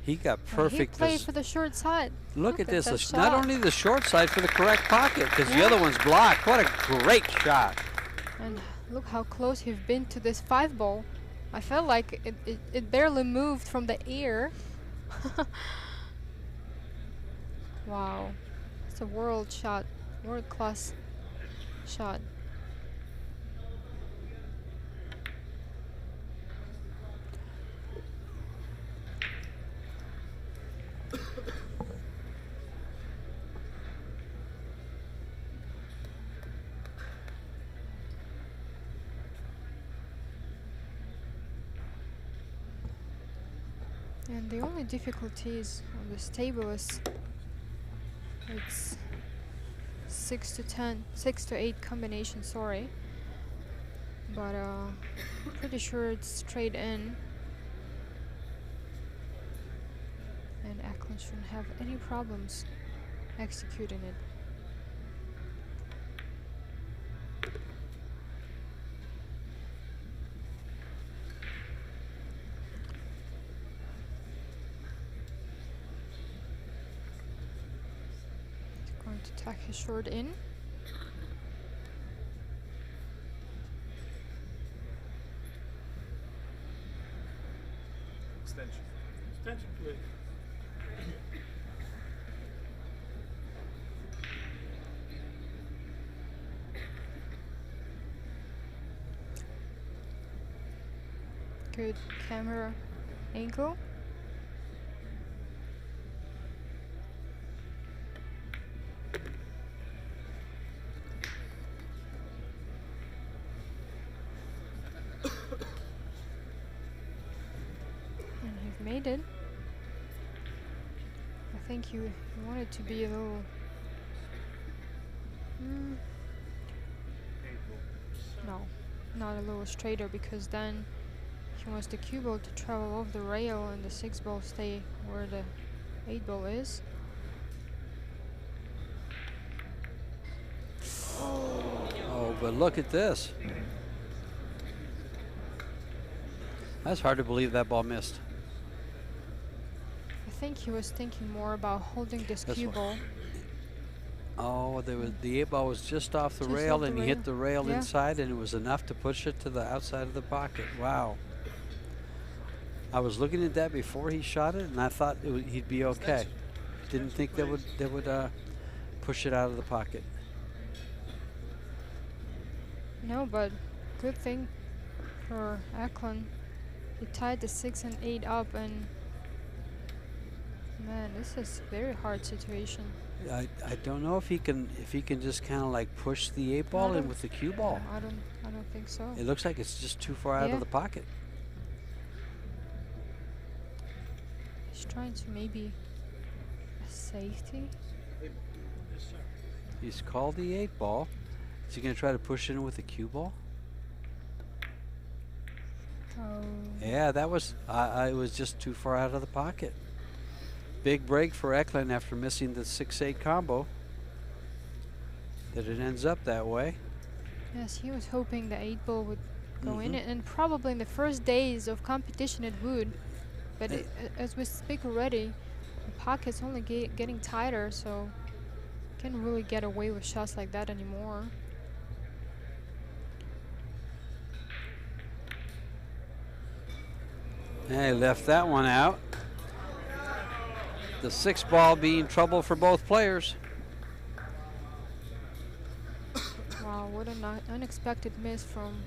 Speaker 4: He got perfect.
Speaker 5: He played for the short side.
Speaker 4: Look at this.
Speaker 5: that
Speaker 4: Not
Speaker 5: shot.
Speaker 4: only the short side for the correct pocket, because the other one's blocked. What a great shot.
Speaker 5: And look how close he's been to this 5-ball. I felt like it barely moved from the air. Wow. It's a world shot. World class shot. And the only difficulties on this table is it's 6 to 8 combination, sorry. But pretty sure it's straight in. And Eklent shouldn't have any problems executing it. Attack his short in.
Speaker 1: Extension. Extension, please.
Speaker 5: Good camera angle. And you've made it. I think you wanted to be a little. No, not a little straighter, because then he wants the cue ball to travel off the rail and the 6 ball stay where the 8 ball is.
Speaker 4: Oh, but look at this. That's hard to believe that ball missed.
Speaker 5: I think he was thinking more about holding this
Speaker 4: That's
Speaker 5: cue
Speaker 4: what-
Speaker 5: ball.
Speaker 4: Oh, the 8 ball was just off the
Speaker 5: Just
Speaker 4: rail,
Speaker 5: off the
Speaker 4: and he
Speaker 5: rail.
Speaker 4: hit the rail
Speaker 5: Yeah.
Speaker 4: inside, and it was enough to push it to the outside of the pocket. Wow. I was looking at that before he shot it, and I thought he'd be okay. Didn't think that would push it out of the pocket.
Speaker 5: No, but good thing for Eklent. He tied the 6 and 8 up, and man, this is a very hard situation.
Speaker 4: I don't know if he can just kind of like push the 8 ball in
Speaker 5: don't-
Speaker 4: with the cue ball.
Speaker 5: I don't think so.
Speaker 4: It looks like it's just too far out
Speaker 5: Yeah.
Speaker 4: of the pocket.
Speaker 5: He's trying to maybe a safety.
Speaker 4: He's called the 8 ball. Is he going to try to push it in with the cue ball?
Speaker 5: Oh,
Speaker 4: Yeah, that was it was just too far out of the pocket. Big break for Eklent after missing the 6-8 combo. That it ends up that way.
Speaker 5: yes, he was hoping the 8 ball would go in,
Speaker 4: Mhm.
Speaker 5: and probably in the first days of competition it would. But as we speak already, the pocket's only getting tighter, so can't really get away with shots like that anymore.
Speaker 4: Yeah, he left that one out. The 6 ball being trouble for both players.
Speaker 5: Wow, what an unexpected miss from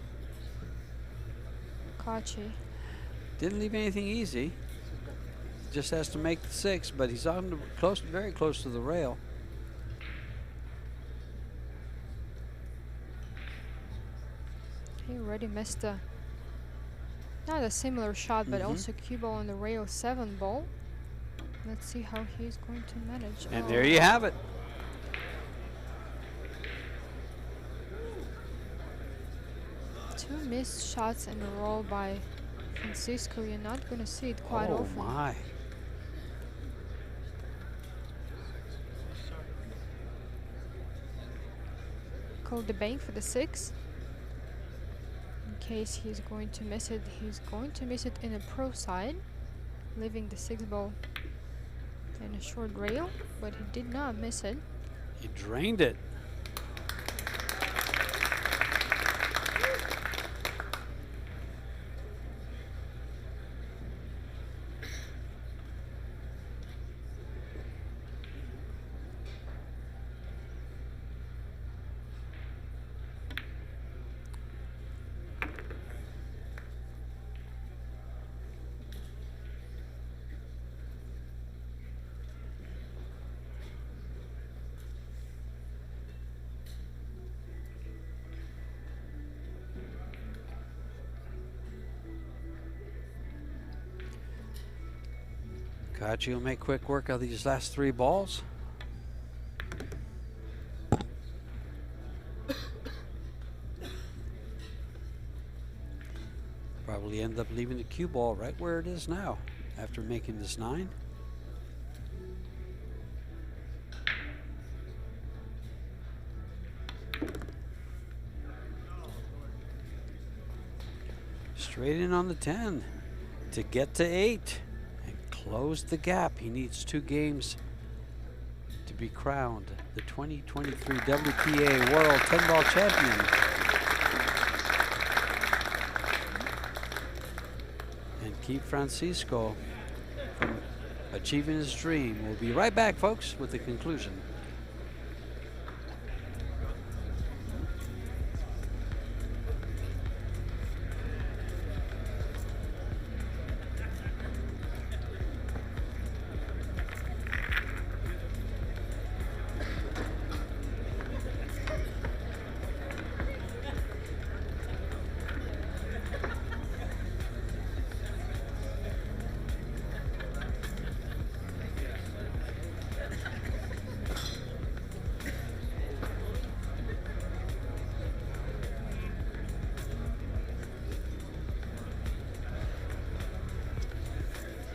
Speaker 5: KACI.
Speaker 4: Didn't leave anything easy. Just has to make the 6, but he's on the very close to the rail.
Speaker 5: He already missed not a similar shot, but
Speaker 4: Mhm.
Speaker 5: also cue ball on the rail 7 ball. Let's see how he's going to manage.
Speaker 4: And
Speaker 5: Oh,
Speaker 4: there you have it.
Speaker 5: two missed shots in a row by Francisco. You're not going to see it quite
Speaker 4: Oh
Speaker 5: often.
Speaker 4: my.
Speaker 5: Called the bank for the 6. In case he's going to miss it, he's going to miss it in a pro side, leaving the 6 ball in a short rail, but he did not miss it.
Speaker 4: He drained it. KACI will make quick work of these last 3 balls. Probably end up leaving the cue ball right where it is now after making this 9. Straight in on the 10 to get to 8 and close the gap. He needs 2 games to to be crowned the 2023 WTA World 10-ball champion. And keep Francisco from achieving his dream. We'll be right back, folks, with the conclusion.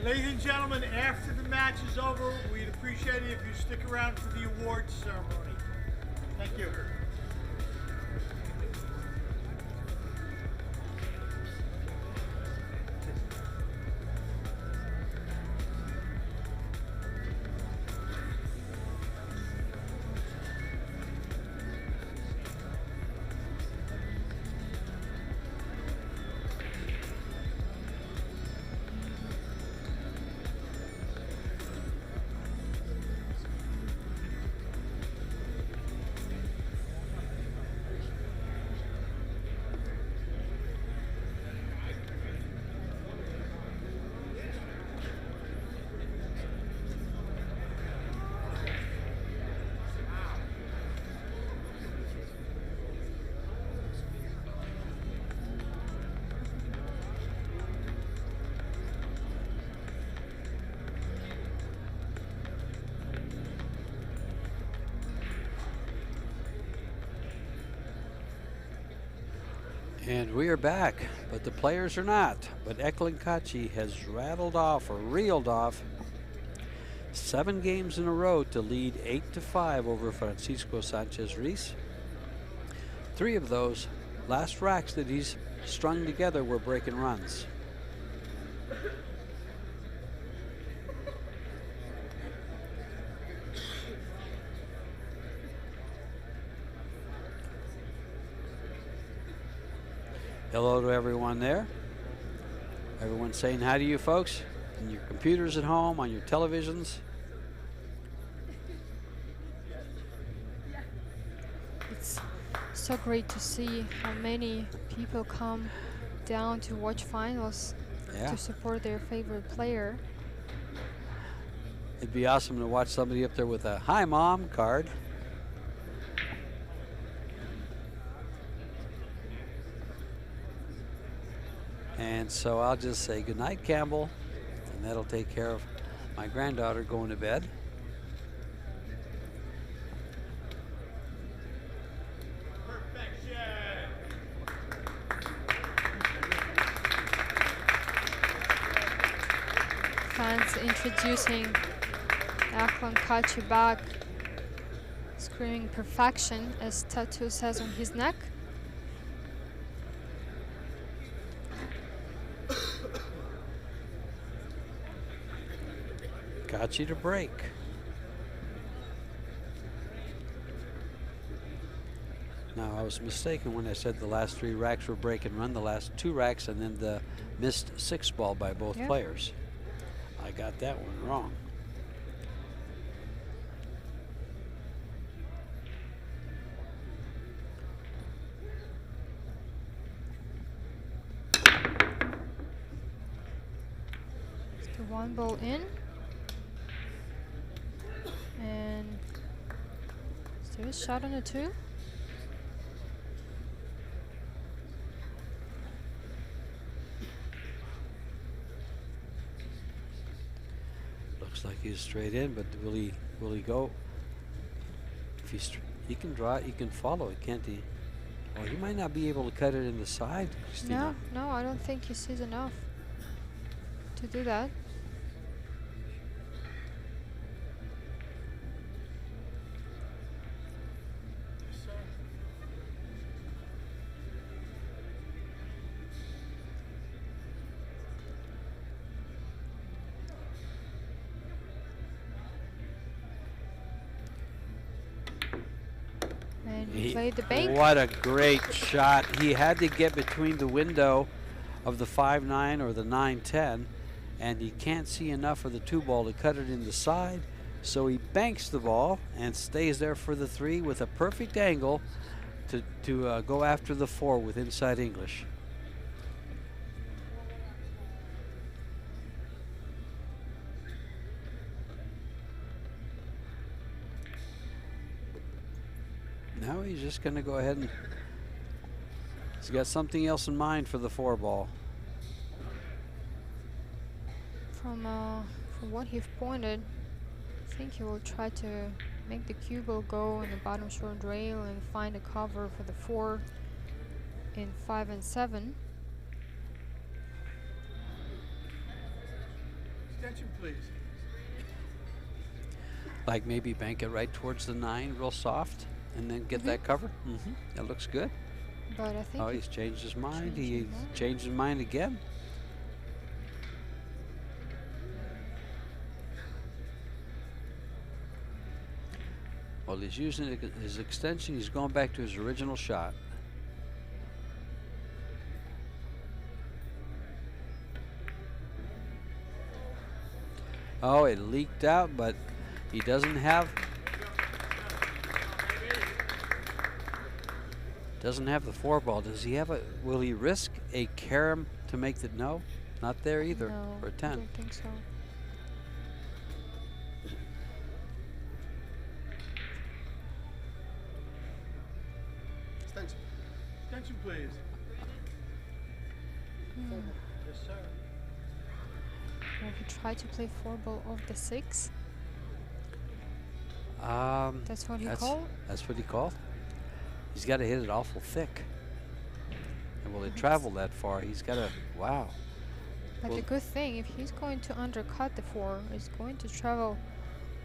Speaker 1: Ladies and gentlemen, after the match is over, we'd appreciate it if you stick around for the awards ceremony. Thank you. And we are back, but the players are not. But Eklent KACI has rattled off or reeled off 7 games in a row to lead 8-5 over Francisco Sanchez Ruiz. 3 of those last racks that he's strung together were breaking runs. Hello to everyone there. Everyone's saying hi to you folks on your computers at home, on your televisions.
Speaker 5: It's so great to see how many people come down to watch finals to support their favorite player.
Speaker 4: It'd be awesome to watch somebody up there with a "Hi Mom" card. And so I'll just say goodnight, Campbell, and that'll take care of my granddaughter going to bed.
Speaker 5: Fans introducing Eklent KACI back, screaming perfection, as Tattoo says on his neck.
Speaker 4: KACI to break. Now, I was mistaken when I said the last 3 racks were break and run, the last 2 racks, and then the missed 6 ball by both players. I got that one wrong.
Speaker 5: The 1 ball in. And is there a shot on the 2?
Speaker 4: Looks like he's straight in, but will he go? If he can draw it, he can follow it, can't he? Or he might not be able to cut it in the side, Christina.
Speaker 5: No, I don't think he sees enough to do that. he played the bank.
Speaker 1: What a great shot. He had to get between the window of the 5-9 or the 9-10, and he can't see enough of the 2-ball to cut it in the side, so he banks the ball and stays there for the 3 with a perfect angle to go after the 4 with inside English. Now he's just going to go ahead and he's got something else in mind for the 4-ball.
Speaker 5: From what he's pointed, I think he will try to make the cue ball go in the bottom short rail and find a cover for the 4 in 5 and 7.
Speaker 6: Attention, please.
Speaker 1: Like maybe bank it right towards the 9 real soft and then get that cover. That looks good.
Speaker 5: But I think
Speaker 1: He's changed his mind.
Speaker 5: changed
Speaker 1: He
Speaker 5: his mind.
Speaker 1: changed his mind again. Well, he's using his extension. He's going back to his original shot. Oh, it leaked out, but he doesn't have the 4-ball. Does he have a? Will he risk a carom to make the no? Not there either
Speaker 5: No,
Speaker 1: for a
Speaker 5: I
Speaker 1: 10.
Speaker 5: don't think so.
Speaker 6: Attention, please.
Speaker 2: Yes, sir.
Speaker 5: Will he try to play 4-ball off the 6? That's what he called?
Speaker 1: That's what he called. He's got to hit it awful thick. And will it travel that far? He's got to, wow.
Speaker 5: But the good thing, if he's going to undercut the 4, it's going to travel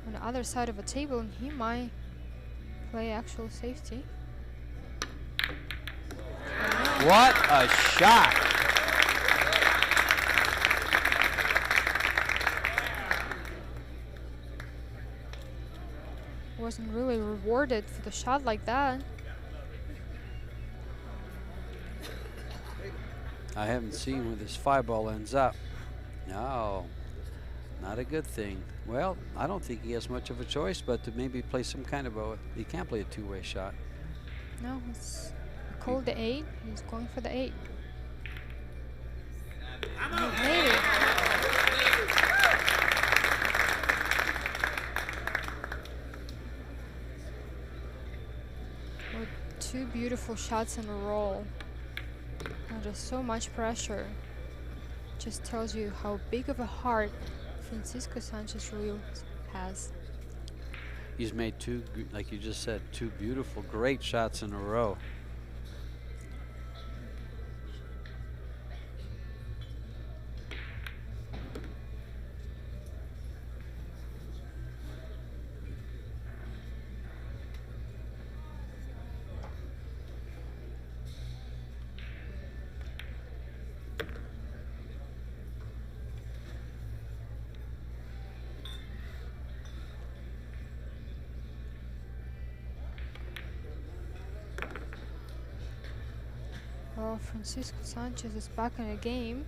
Speaker 5: on the other side of a table, and he might play actual safety.
Speaker 1: What a shot!
Speaker 5: Wasn't really rewarded for the shot like that.
Speaker 1: I haven't seen where this 5-ball ends up. No, not a good thing. Well, I don't think he has much of a choice but to maybe play some kind of a, he can't play a 2-way shot.
Speaker 5: No, it's called the 8. He's going for the 8. He made it. With 2 beautiful shots in a row. Under so much pressure. Just tells you how big of a heart Francisco Sanchez Ruiz has.
Speaker 1: He's made 2, like you just said, 2 beautiful, great shots in a row.
Speaker 5: Well, Francisco Sanchez is back in the game,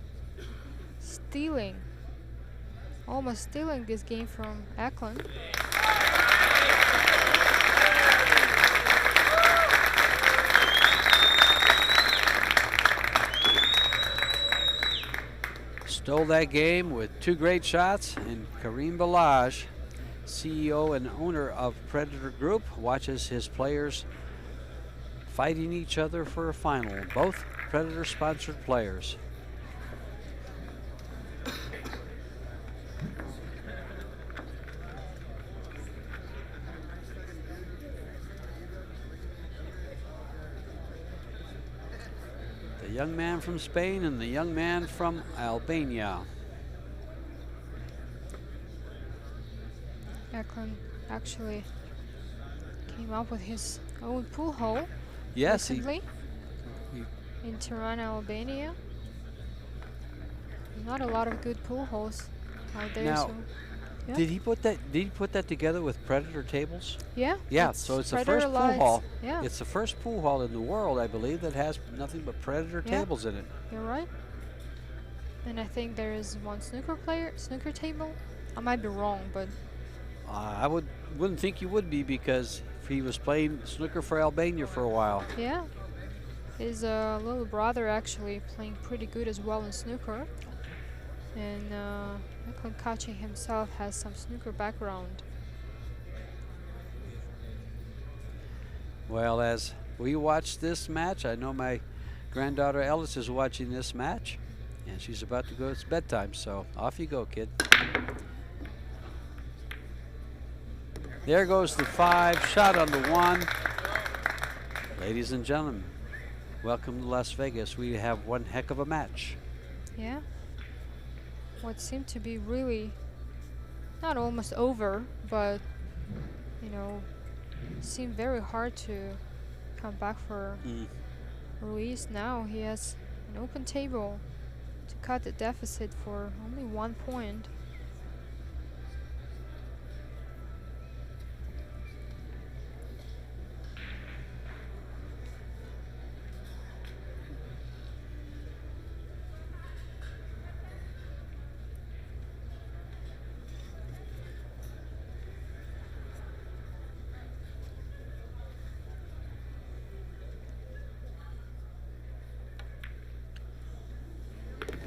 Speaker 5: stealing, almost stealing this game from Eklent.
Speaker 1: Stole that game with 2 great shots, and Karim Balaj, CEO and owner of Predator Group, watches his players fighting each other for a final, both Predator-sponsored players. The young man from Spain and the young man from Albania.
Speaker 5: Eklent actually came up with his own pool hole
Speaker 1: Yes,
Speaker 5: recently in Tirana, Albania. Not a lot of good pool holes out there.
Speaker 1: Now,
Speaker 5: So Yeah.
Speaker 1: Did he put that together with Predator tables?
Speaker 5: Yeah.
Speaker 1: Yeah, so it's the
Speaker 5: Predator
Speaker 1: first pool
Speaker 5: lights.
Speaker 1: hall.
Speaker 5: Yeah.
Speaker 1: It's the first pool hall in the world, I believe, that has nothing but Predator
Speaker 5: Yeah.
Speaker 1: tables in it.
Speaker 5: You're right. And I think there is one snooker table. I might be wrong, but
Speaker 1: I wouldn't think you would be, because he was playing snooker for Albania for a while.
Speaker 5: yeah. His little brother actually playing pretty good as well in snooker. And Eklent KACI himself has some snooker background.
Speaker 1: Well, as we watch this match, I know my granddaughter Ellis is watching this match, and she's about to go. It's bedtime, so off you go, kid. There goes the 5, shot on the 1. Ladies and gentlemen, welcome to Las Vegas. We have one heck of a match.
Speaker 5: Yeah. What seemed to be really not almost over, but you know, seemed very hard to come back for Ruiz. Now he has an open table to cut the deficit for only 1 point.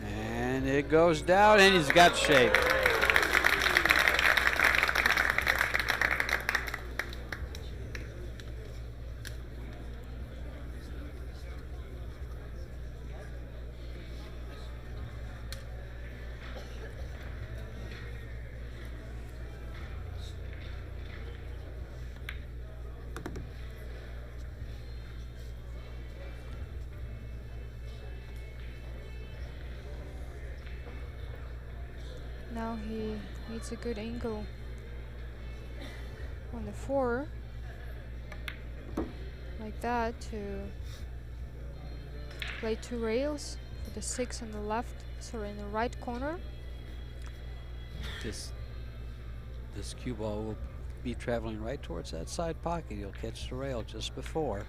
Speaker 1: And it goes down, and he's got shape.
Speaker 5: Now he needs a good angle on the 4, like that, to play 2 rails for the 6 on the left, sorry, in the right corner.
Speaker 1: This cue ball will be traveling right towards that side pocket. He'll catch the rail just before.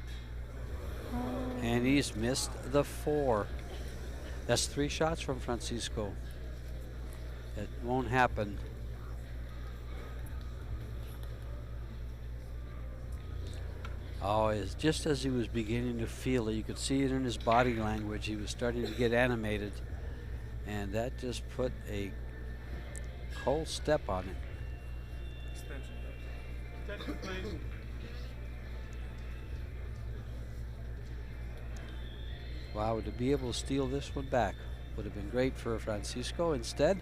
Speaker 1: And he's missed the 4. That's 3 shots from Francisco. It won't happen. Oh, it's just as he was beginning to feel it, you could see it in his body language. He was starting to get animated, and that just put a cold step on it.
Speaker 6: Extension. Attention, please.
Speaker 1: Wow, to be able to steal this one back would have been great for Francisco. Instead,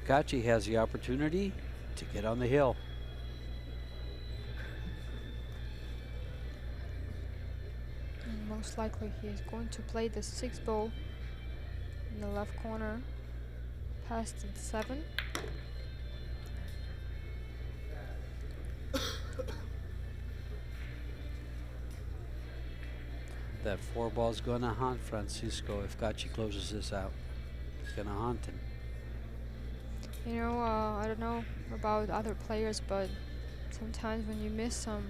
Speaker 1: KACI has the opportunity to get on the hill.
Speaker 5: And most likely he is going to play the 6 ball in the left corner, past the 7.
Speaker 1: That 4 ball is going to haunt Francisco if KACI closes this out. It's going to haunt him.
Speaker 5: You know, I don't know about other players, but sometimes when you miss some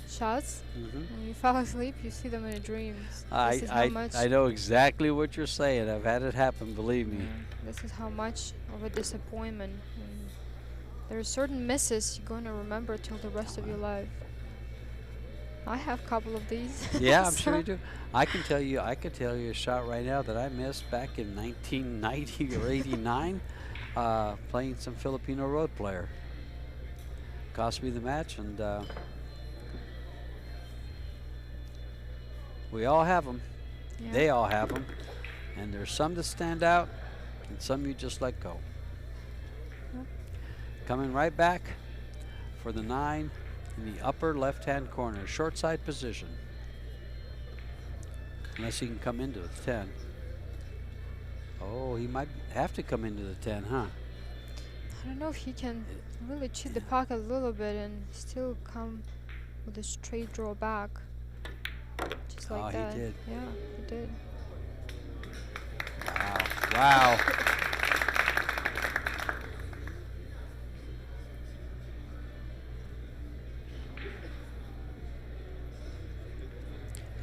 Speaker 5: shots and you fall asleep, you see them in your dreams. This is how much
Speaker 1: I know exactly what you're saying. I've had it happen, believe me.
Speaker 5: this is how much of a disappointment. And there are certain misses you're going to remember till the rest of your life. I have a couple of these.
Speaker 1: Yeah, I'm sure you do. I can tell you a shot right now that I missed back in 1990 or 89. Playing some Filipino road player. Cost me the match, and we all have them.
Speaker 5: Yeah.
Speaker 1: They all have them. And there's some that stand out, and some you just let go.
Speaker 5: Yep.
Speaker 1: Coming right back for the 9 in the upper left-hand corner, short side position. Unless he can come into the 10. Oh, he might have to come into the 10, huh?
Speaker 5: I don't know if he can really cheat the pocket a little bit and still come with a straight draw back. Just like that.
Speaker 1: He did.
Speaker 5: Yeah, he did.
Speaker 1: Wow. Wow.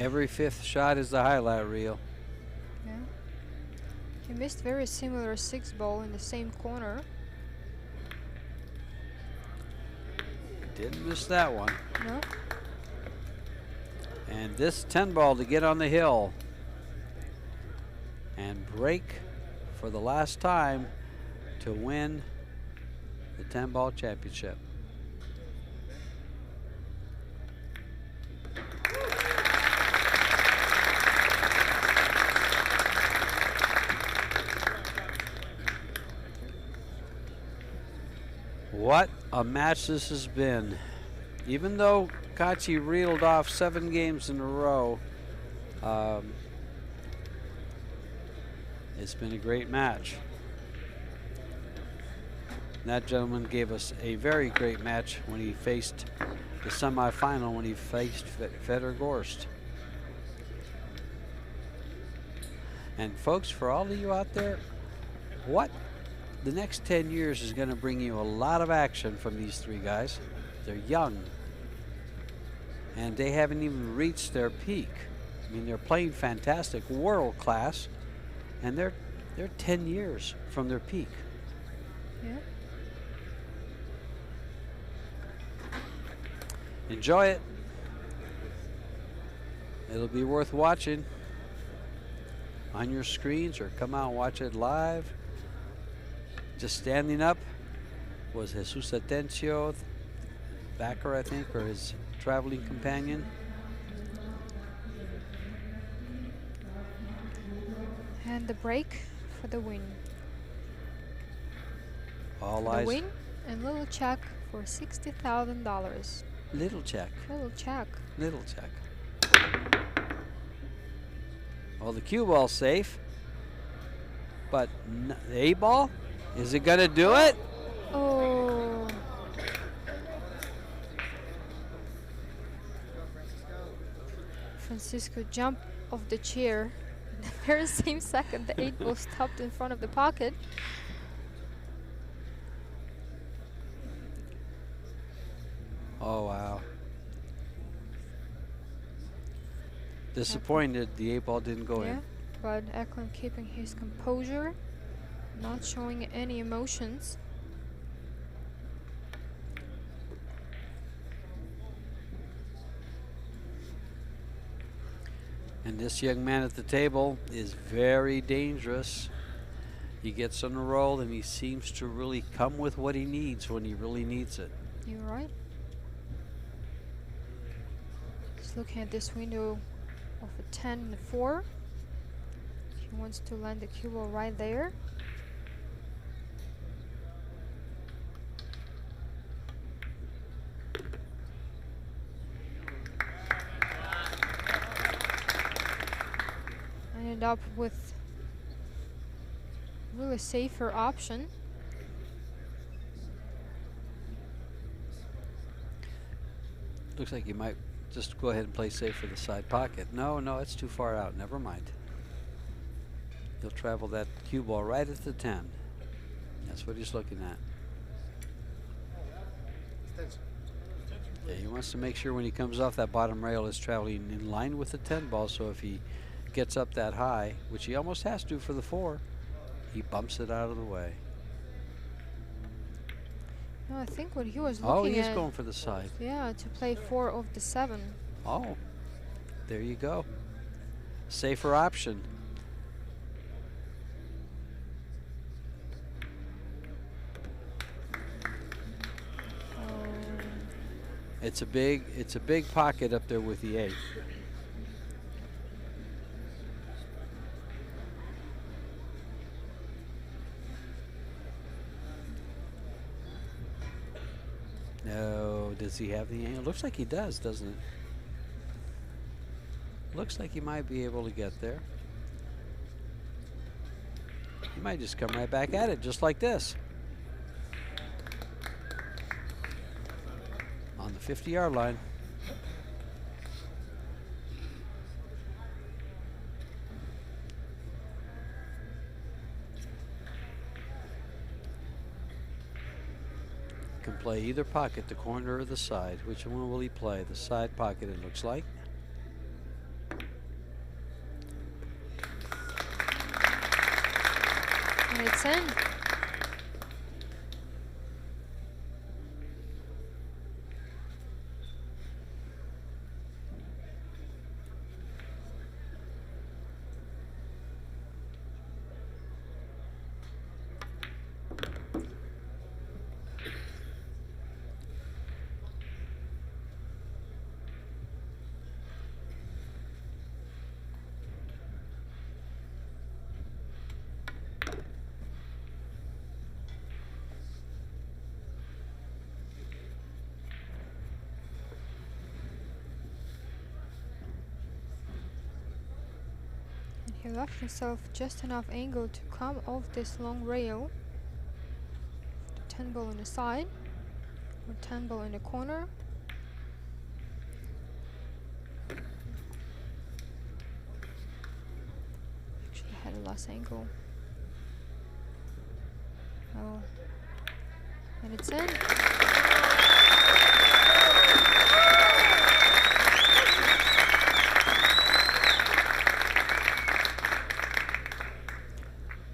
Speaker 1: Every fifth shot is the highlight reel.
Speaker 5: Yeah. He missed very similar 6-ball in the same corner.
Speaker 1: Didn't miss that one.
Speaker 5: No.
Speaker 1: And this 10-ball to get on the hill and break for the last time to win the 10-ball championship. What a match this has been. Even though Kaci reeled off 7 games in a row, it's been a great match. That gentleman gave us a very great match when he faced the semifinal, when he faced Fedor Gorst. And folks, for all of you out there, the next 10 years is going to bring you a lot of action from these 3 guys. They're young, and they haven't even reached their peak. I mean, they're playing fantastic, world class, and they're 10 years from their peak.
Speaker 5: Yeah.
Speaker 1: Enjoy it. It'll be worth watching on your screens, or come out and watch it live. Just standing up was Jesus Atencio, backer, I think, or his traveling companion.
Speaker 5: And the break for the win.
Speaker 1: All
Speaker 5: The
Speaker 1: eyes.
Speaker 5: win and little check for $60,000.
Speaker 1: Little check.
Speaker 5: Little check.
Speaker 1: Little check. Well, the cue ball's safe, but the 8-ball, is it gonna do it?
Speaker 5: Oh. Francisco jumped off the chair. In the very same second, the 8-ball stopped in front of the pocket.
Speaker 1: Oh, wow. Disappointed the 8-ball didn't go
Speaker 5: Yeah,
Speaker 1: in.
Speaker 5: but Eklent keeping his composure, not showing any emotions.
Speaker 1: And this young man at the table is very dangerous. He gets on a roll and he seems to really come with what he needs when he really needs it.
Speaker 5: You're right. Just looking at this window of a 10 and a 4. He wants to land the cue ball right there. Ended up with really safer option.
Speaker 1: Looks like you might just go ahead and play safe for the side pocket. No, it's too far out. Never mind. He'll travel that cue ball right at the 10. That's what he's looking at. Yeah, he wants to make sure when he comes off that bottom rail is traveling in line with the 10 ball, so if he gets up that high, which he almost has to for the 4, he bumps it out of the way.
Speaker 5: No, I think what he was
Speaker 1: Oh,
Speaker 5: looking
Speaker 1: he's
Speaker 5: at,
Speaker 1: going for the side.
Speaker 5: yeah, to play 4 of the 7.
Speaker 1: Oh, there you go. Safer option. It's a big pocket up there with the 8. No, does he have the angle? Looks like he does, doesn't it? Looks like he might be able to get there. He might just come right back at it, just like this. On the 50-yard line. Can play either pocket, the corner or the side. Which one will he play? The side pocket, it looks like.
Speaker 5: And it's in. He left himself just enough angle to come off this long rail. The 10 ball on the side, or 10 ball in the corner. Actually had a less angle. Oh, and it's in.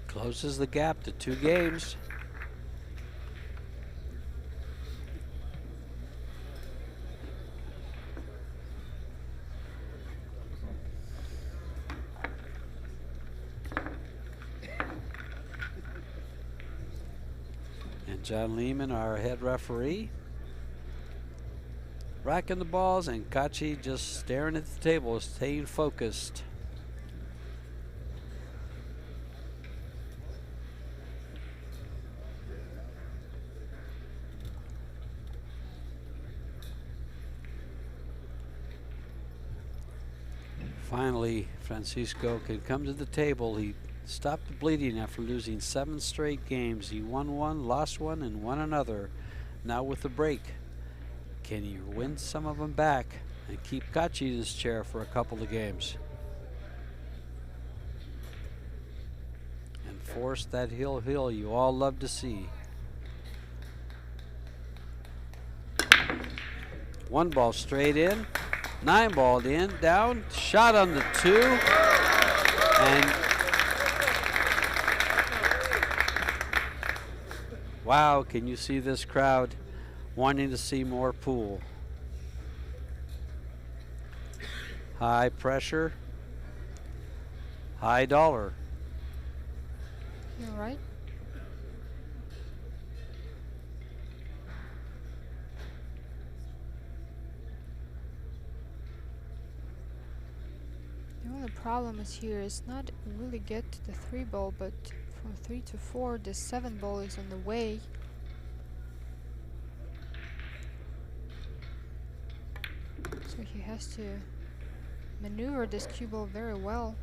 Speaker 1: Closes the gap to 2 games. And John Lehman, our head referee, racking the balls, and KACI just staring at the table, staying focused. Finally, Francisco can come to the table. He stopped the bleeding after losing 7 straight games. He won one, lost one, and won another. Now with the break, can he win some of them back and keep KACI in his chair for a couple of games? And force that hill you all love to see. 1 ball straight in. 9 balled in, down, shot on the 2, and wow, can you see this crowd wanting to see more pool? High pressure, high dollar.
Speaker 5: You're right. The problem is here is not really get to the 3 ball, but from 3 to 4 the 7 ball is on the way. So he has to maneuver this cue ball very well.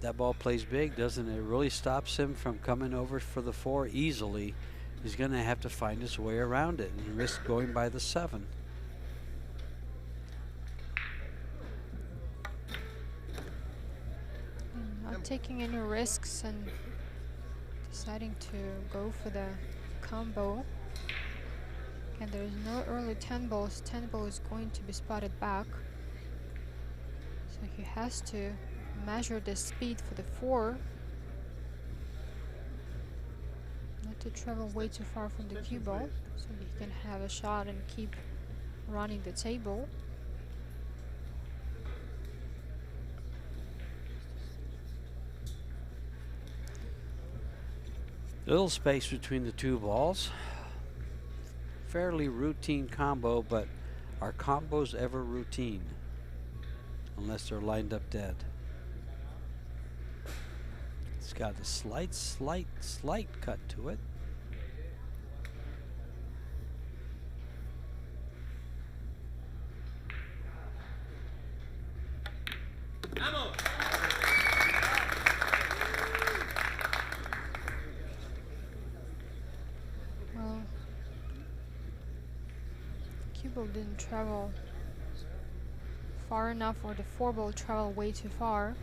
Speaker 1: That ball plays big, doesn't it? It really stops him from coming over for the 4 easily. He's going to have to find his way around it and risk going by the 7.
Speaker 5: Not taking any risks and deciding to go for the combo. And there is no early 10 balls. 10 ball is going to be spotted back. So he has to measure the speed for the 4. Not to travel way too far from the cue ball, so he can have a shot and keep running the table.
Speaker 1: Little space between the 2 balls. Fairly routine combo, but are combos ever routine? Unless they're lined up dead. It's got a slight cut to it.
Speaker 5: Well, cue ball didn't travel far enough, or the 4 ball traveled way too far.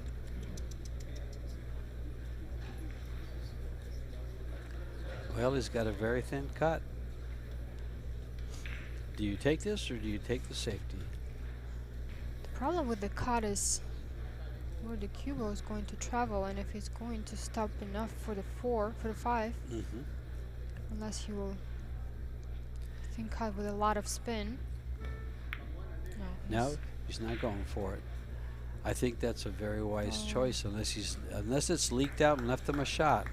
Speaker 1: Well, he's got a very thin cut. Do you take this or do you take the safety?
Speaker 5: The problem with the cut is where the cue ball is going to travel, and if it's going to stop enough for the 5, unless he will thin cut with a lot of spin.
Speaker 1: No, he's not going for it. I think that's a very wise choice, unless it's leaked out and left him a shot.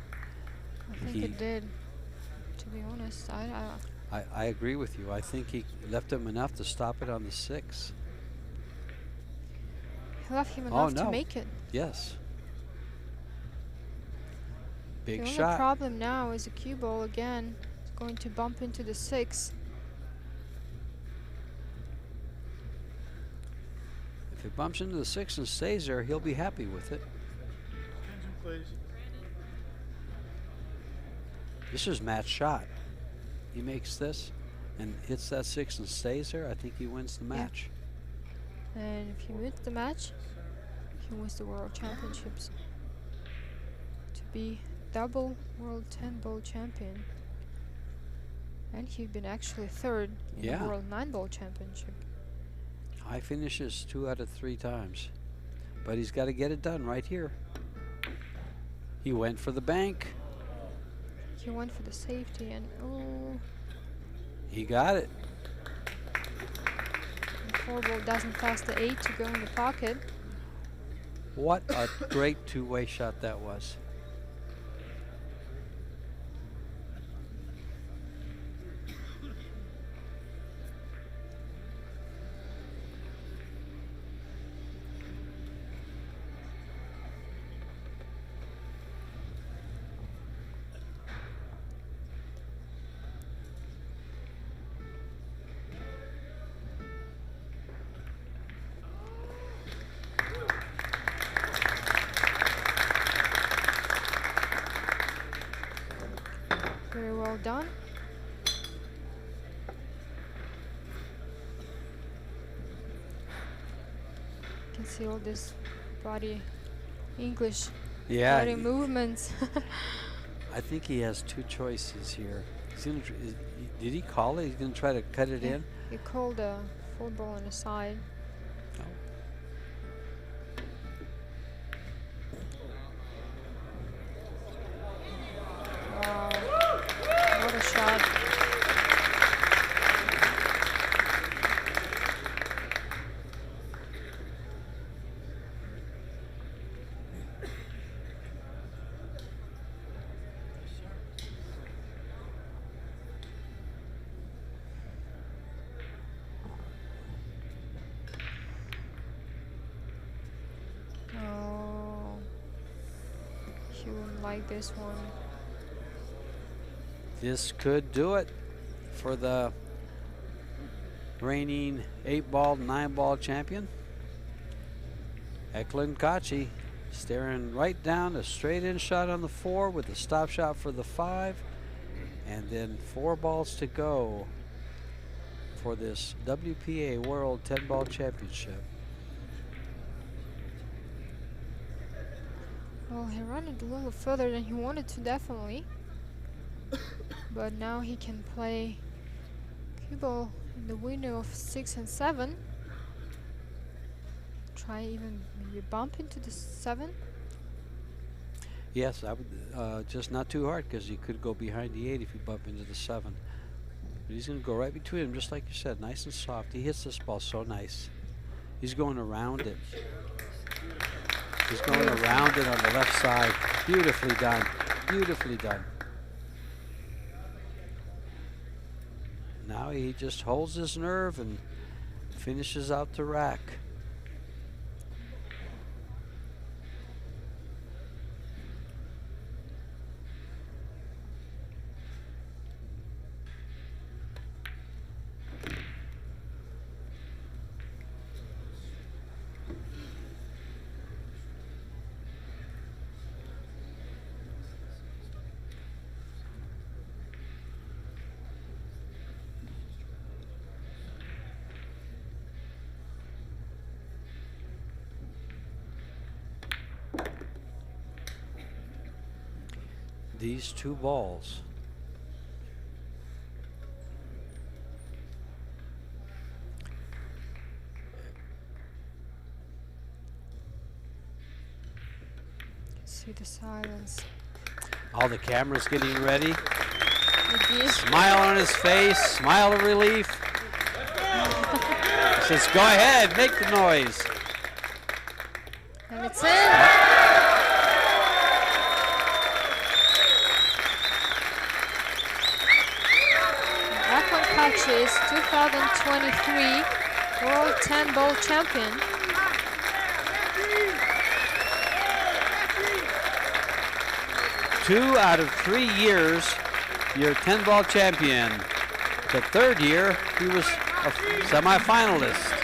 Speaker 5: I think it did. To be honest,
Speaker 1: I agree with you. I think he left him enough to stop it on the 6.
Speaker 5: he left him enough to make it.
Speaker 1: Yes. Big
Speaker 5: The
Speaker 1: shot.
Speaker 5: only problem now is the cue ball again. It's going to bump into the 6.
Speaker 1: If it bumps into the 6 and stays there, he'll be happy with it.
Speaker 6: Attention, please.
Speaker 1: This is match shot. He makes this and hits that 6 and stays there. I think he wins the match.
Speaker 5: And if he wins the match, he wins the World Championships. To be double World 10-ball champion. And he's been actually 3rd in the World 9-ball championship.
Speaker 1: High finishes 2 out of 3 times. But he's got to get it done right here. He went for the bank.
Speaker 5: He went for the safety, and
Speaker 1: he got it.
Speaker 5: The 4 ball doesn't pass the 8 to go in the pocket.
Speaker 1: What a great two-way shot that was.
Speaker 5: Very well done. You can see all this body English body movements.
Speaker 1: I think he has 2 choices here. He's gonna did he call it? He's going to try to cut it in?
Speaker 5: He called a 4 ball on the side. Wow, what a shot. Oh, he wouldn't like this one.
Speaker 1: This could do it for the reigning 8-ball, 9-ball champion. Eklent KACI staring right down, a straight-in shot on the 4 with a stop shot for the 5, and then 4 balls to go for this WPA World 10-ball championship.
Speaker 5: Well, he ran it a little further than he wanted to, definitely. But now he can play cue ball in the window of 6 and 7. Try even maybe bump into the 7.
Speaker 1: Yes, I would just not too hard, because he could go behind the 8 if you bump into the 7. But he's going to go right between them, just like you said, nice and soft. He hits this ball so nice. He's going around it. He's going around it on the left side. Beautifully done. Beautifully done. Now he just holds his nerve and finishes out the rack. These 2 balls
Speaker 5: to the silence.
Speaker 1: All the cameras getting ready.
Speaker 5: McGee.
Speaker 1: Smile on his face, smile of relief. He says, go ahead, make the noise.
Speaker 5: And it's in. Eklent KACI is 2023 World 10-ball champion.
Speaker 1: Two out of 3 years, you're 10-ball champion. The third year, he was a semi-finalist.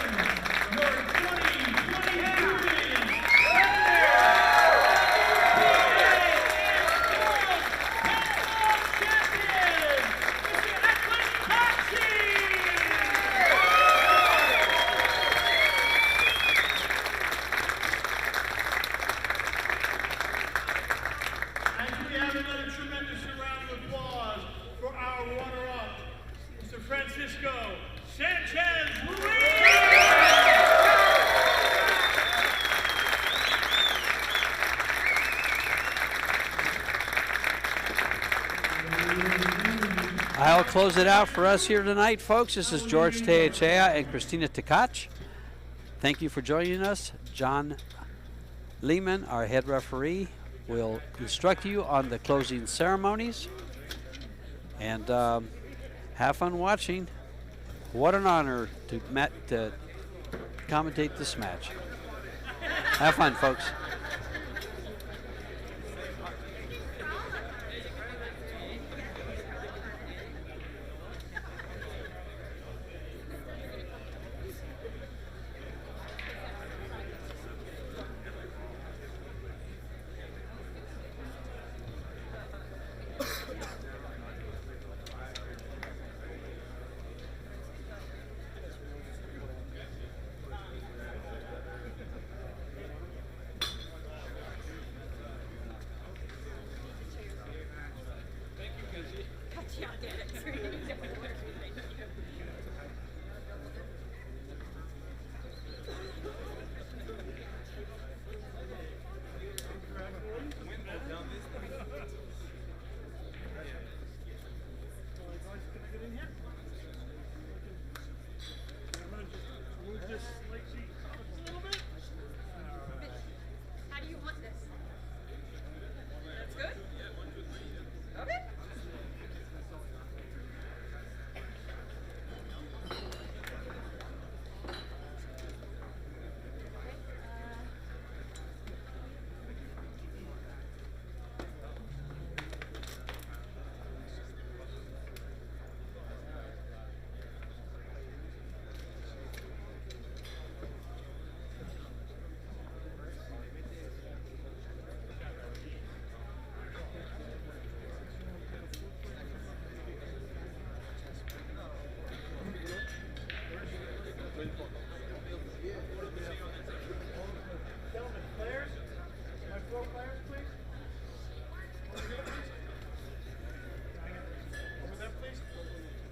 Speaker 6: Sanchez Ruiz!
Speaker 1: I'll close it out for us here tonight, folks. This is George Teechea and Christina Tkach. Thank you for joining us. John Lehman, our head referee, will instruct you on the closing ceremonies. And have fun watching. What an honor to commentate this match. Have fun, folks.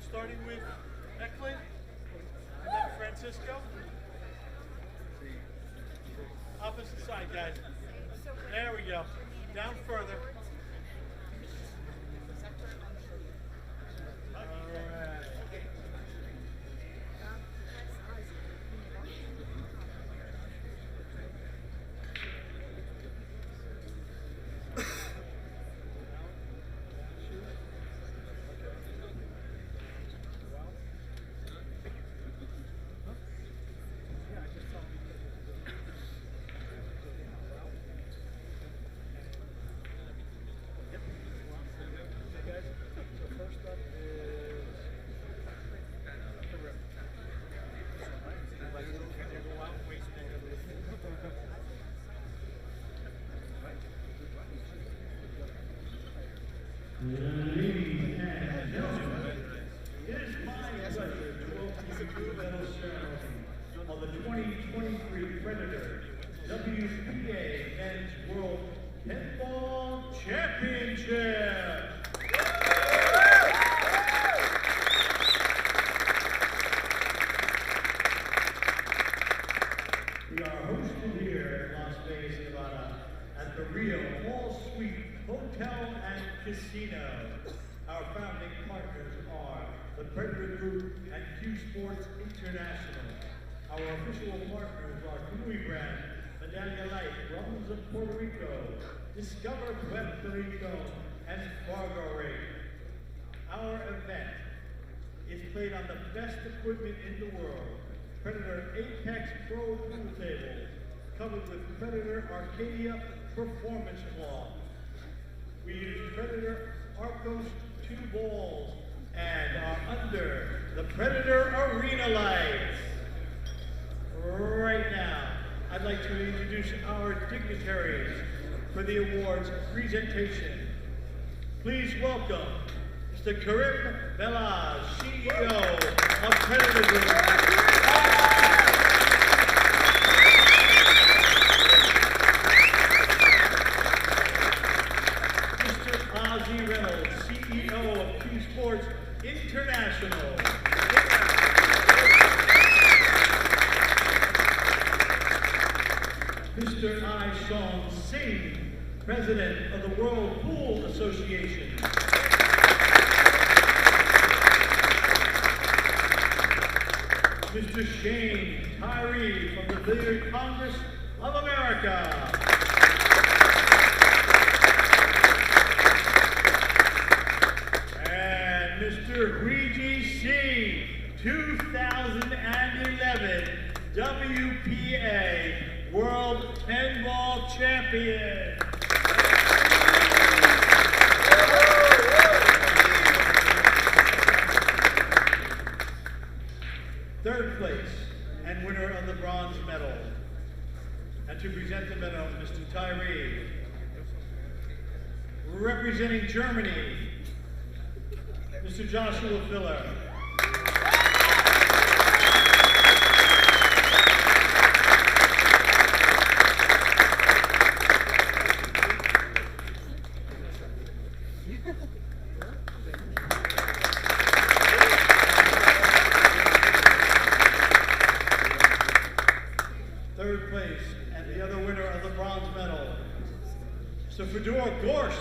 Speaker 6: Starting with Eklent, and then Francisco. Opposite side, guys. There we go. Down further. All right.
Speaker 7: Ladies and gentlemen, it is my pleasure to open the blue medal ceremony of the 2023 Predator WPA Men's World Pinball Championship. We are hosted here in Las Vegas, Nevada, at the Rio All Predator Group and CueSports International. Our official partners are Canoe brand, Medallia Light, Rums of Puerto Rico, Discover Puerto Rico, and Fargo Ring. Our event is played on the best equipment in the world. Predator Apex Pro Pool Tables, covered with Predator Arcadia Performance Cloth. We use Predator Arcos 2 balls and are under the Predator Arena lights. Right now, I'd like to introduce our dignitaries for the awards presentation. Please welcome Mr. Karim Velaz, CEO of Predator Group. CEO of CueSports International. Mr. Aishon Singh, President of the World Pool Association. Mr. Shane Tyree from the Billiard Congress of America. Mr. VGC 2011 WPA World 10-Ball Champion. Third place and winner of the bronze medal. And to present the medal, Mr. Tyree. Representing Germany, Mr. Joshua Filler. Third place, and the other winner of the bronze medal, Mr. Fedor Gorst.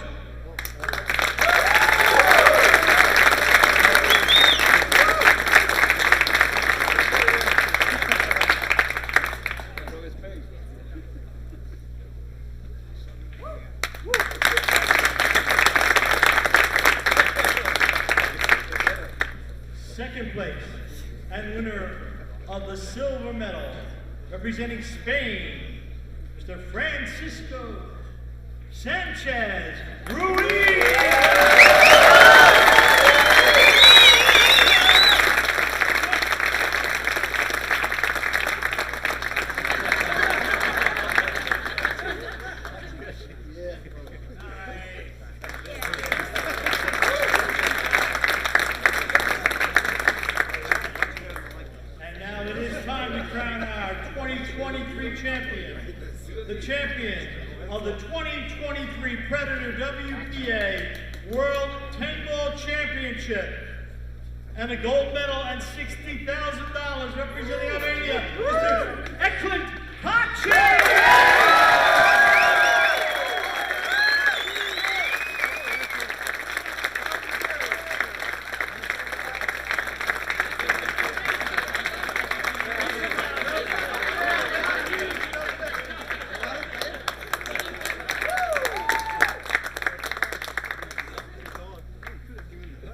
Speaker 7: Second place and winner of the silver medal, representing Spain, Mr. Francisco Sanchez Ruiz. The champion of the 2023 Predator WPA World 10-Ball Championship, and a gold medal and $60,000 representing Armenia, Mr. Eklent KACI!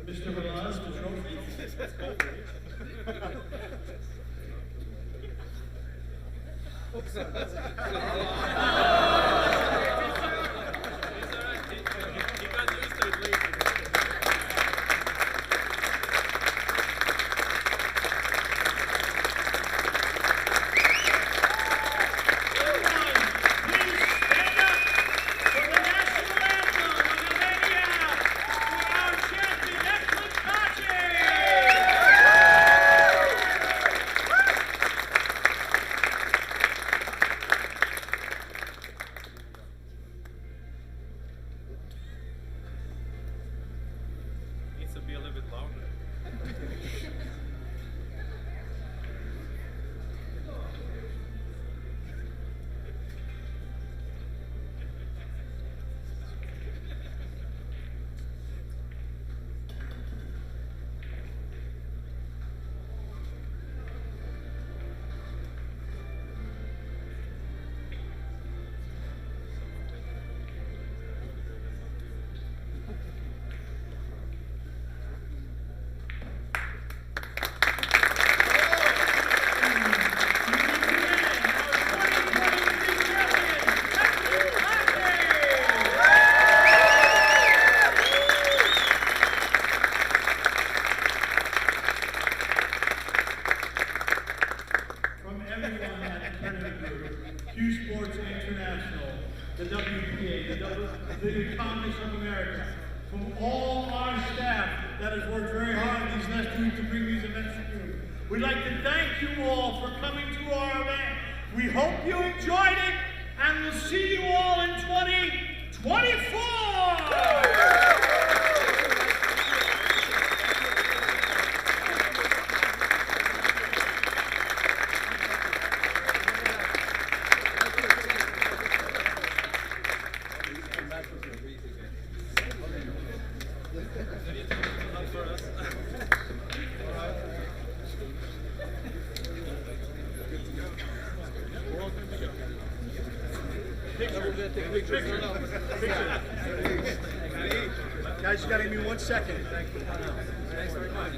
Speaker 7: Mr. Velaz, the trophy. the Congress of America. From all our staff that has worked very hard these last 2 weeks to bring these events to you. We'd like to thank you all for coming to our event. We hope you enjoyed it, and we'll see you all in 2024!
Speaker 6: Guys, you gotta give me 1 second. Thanks very much.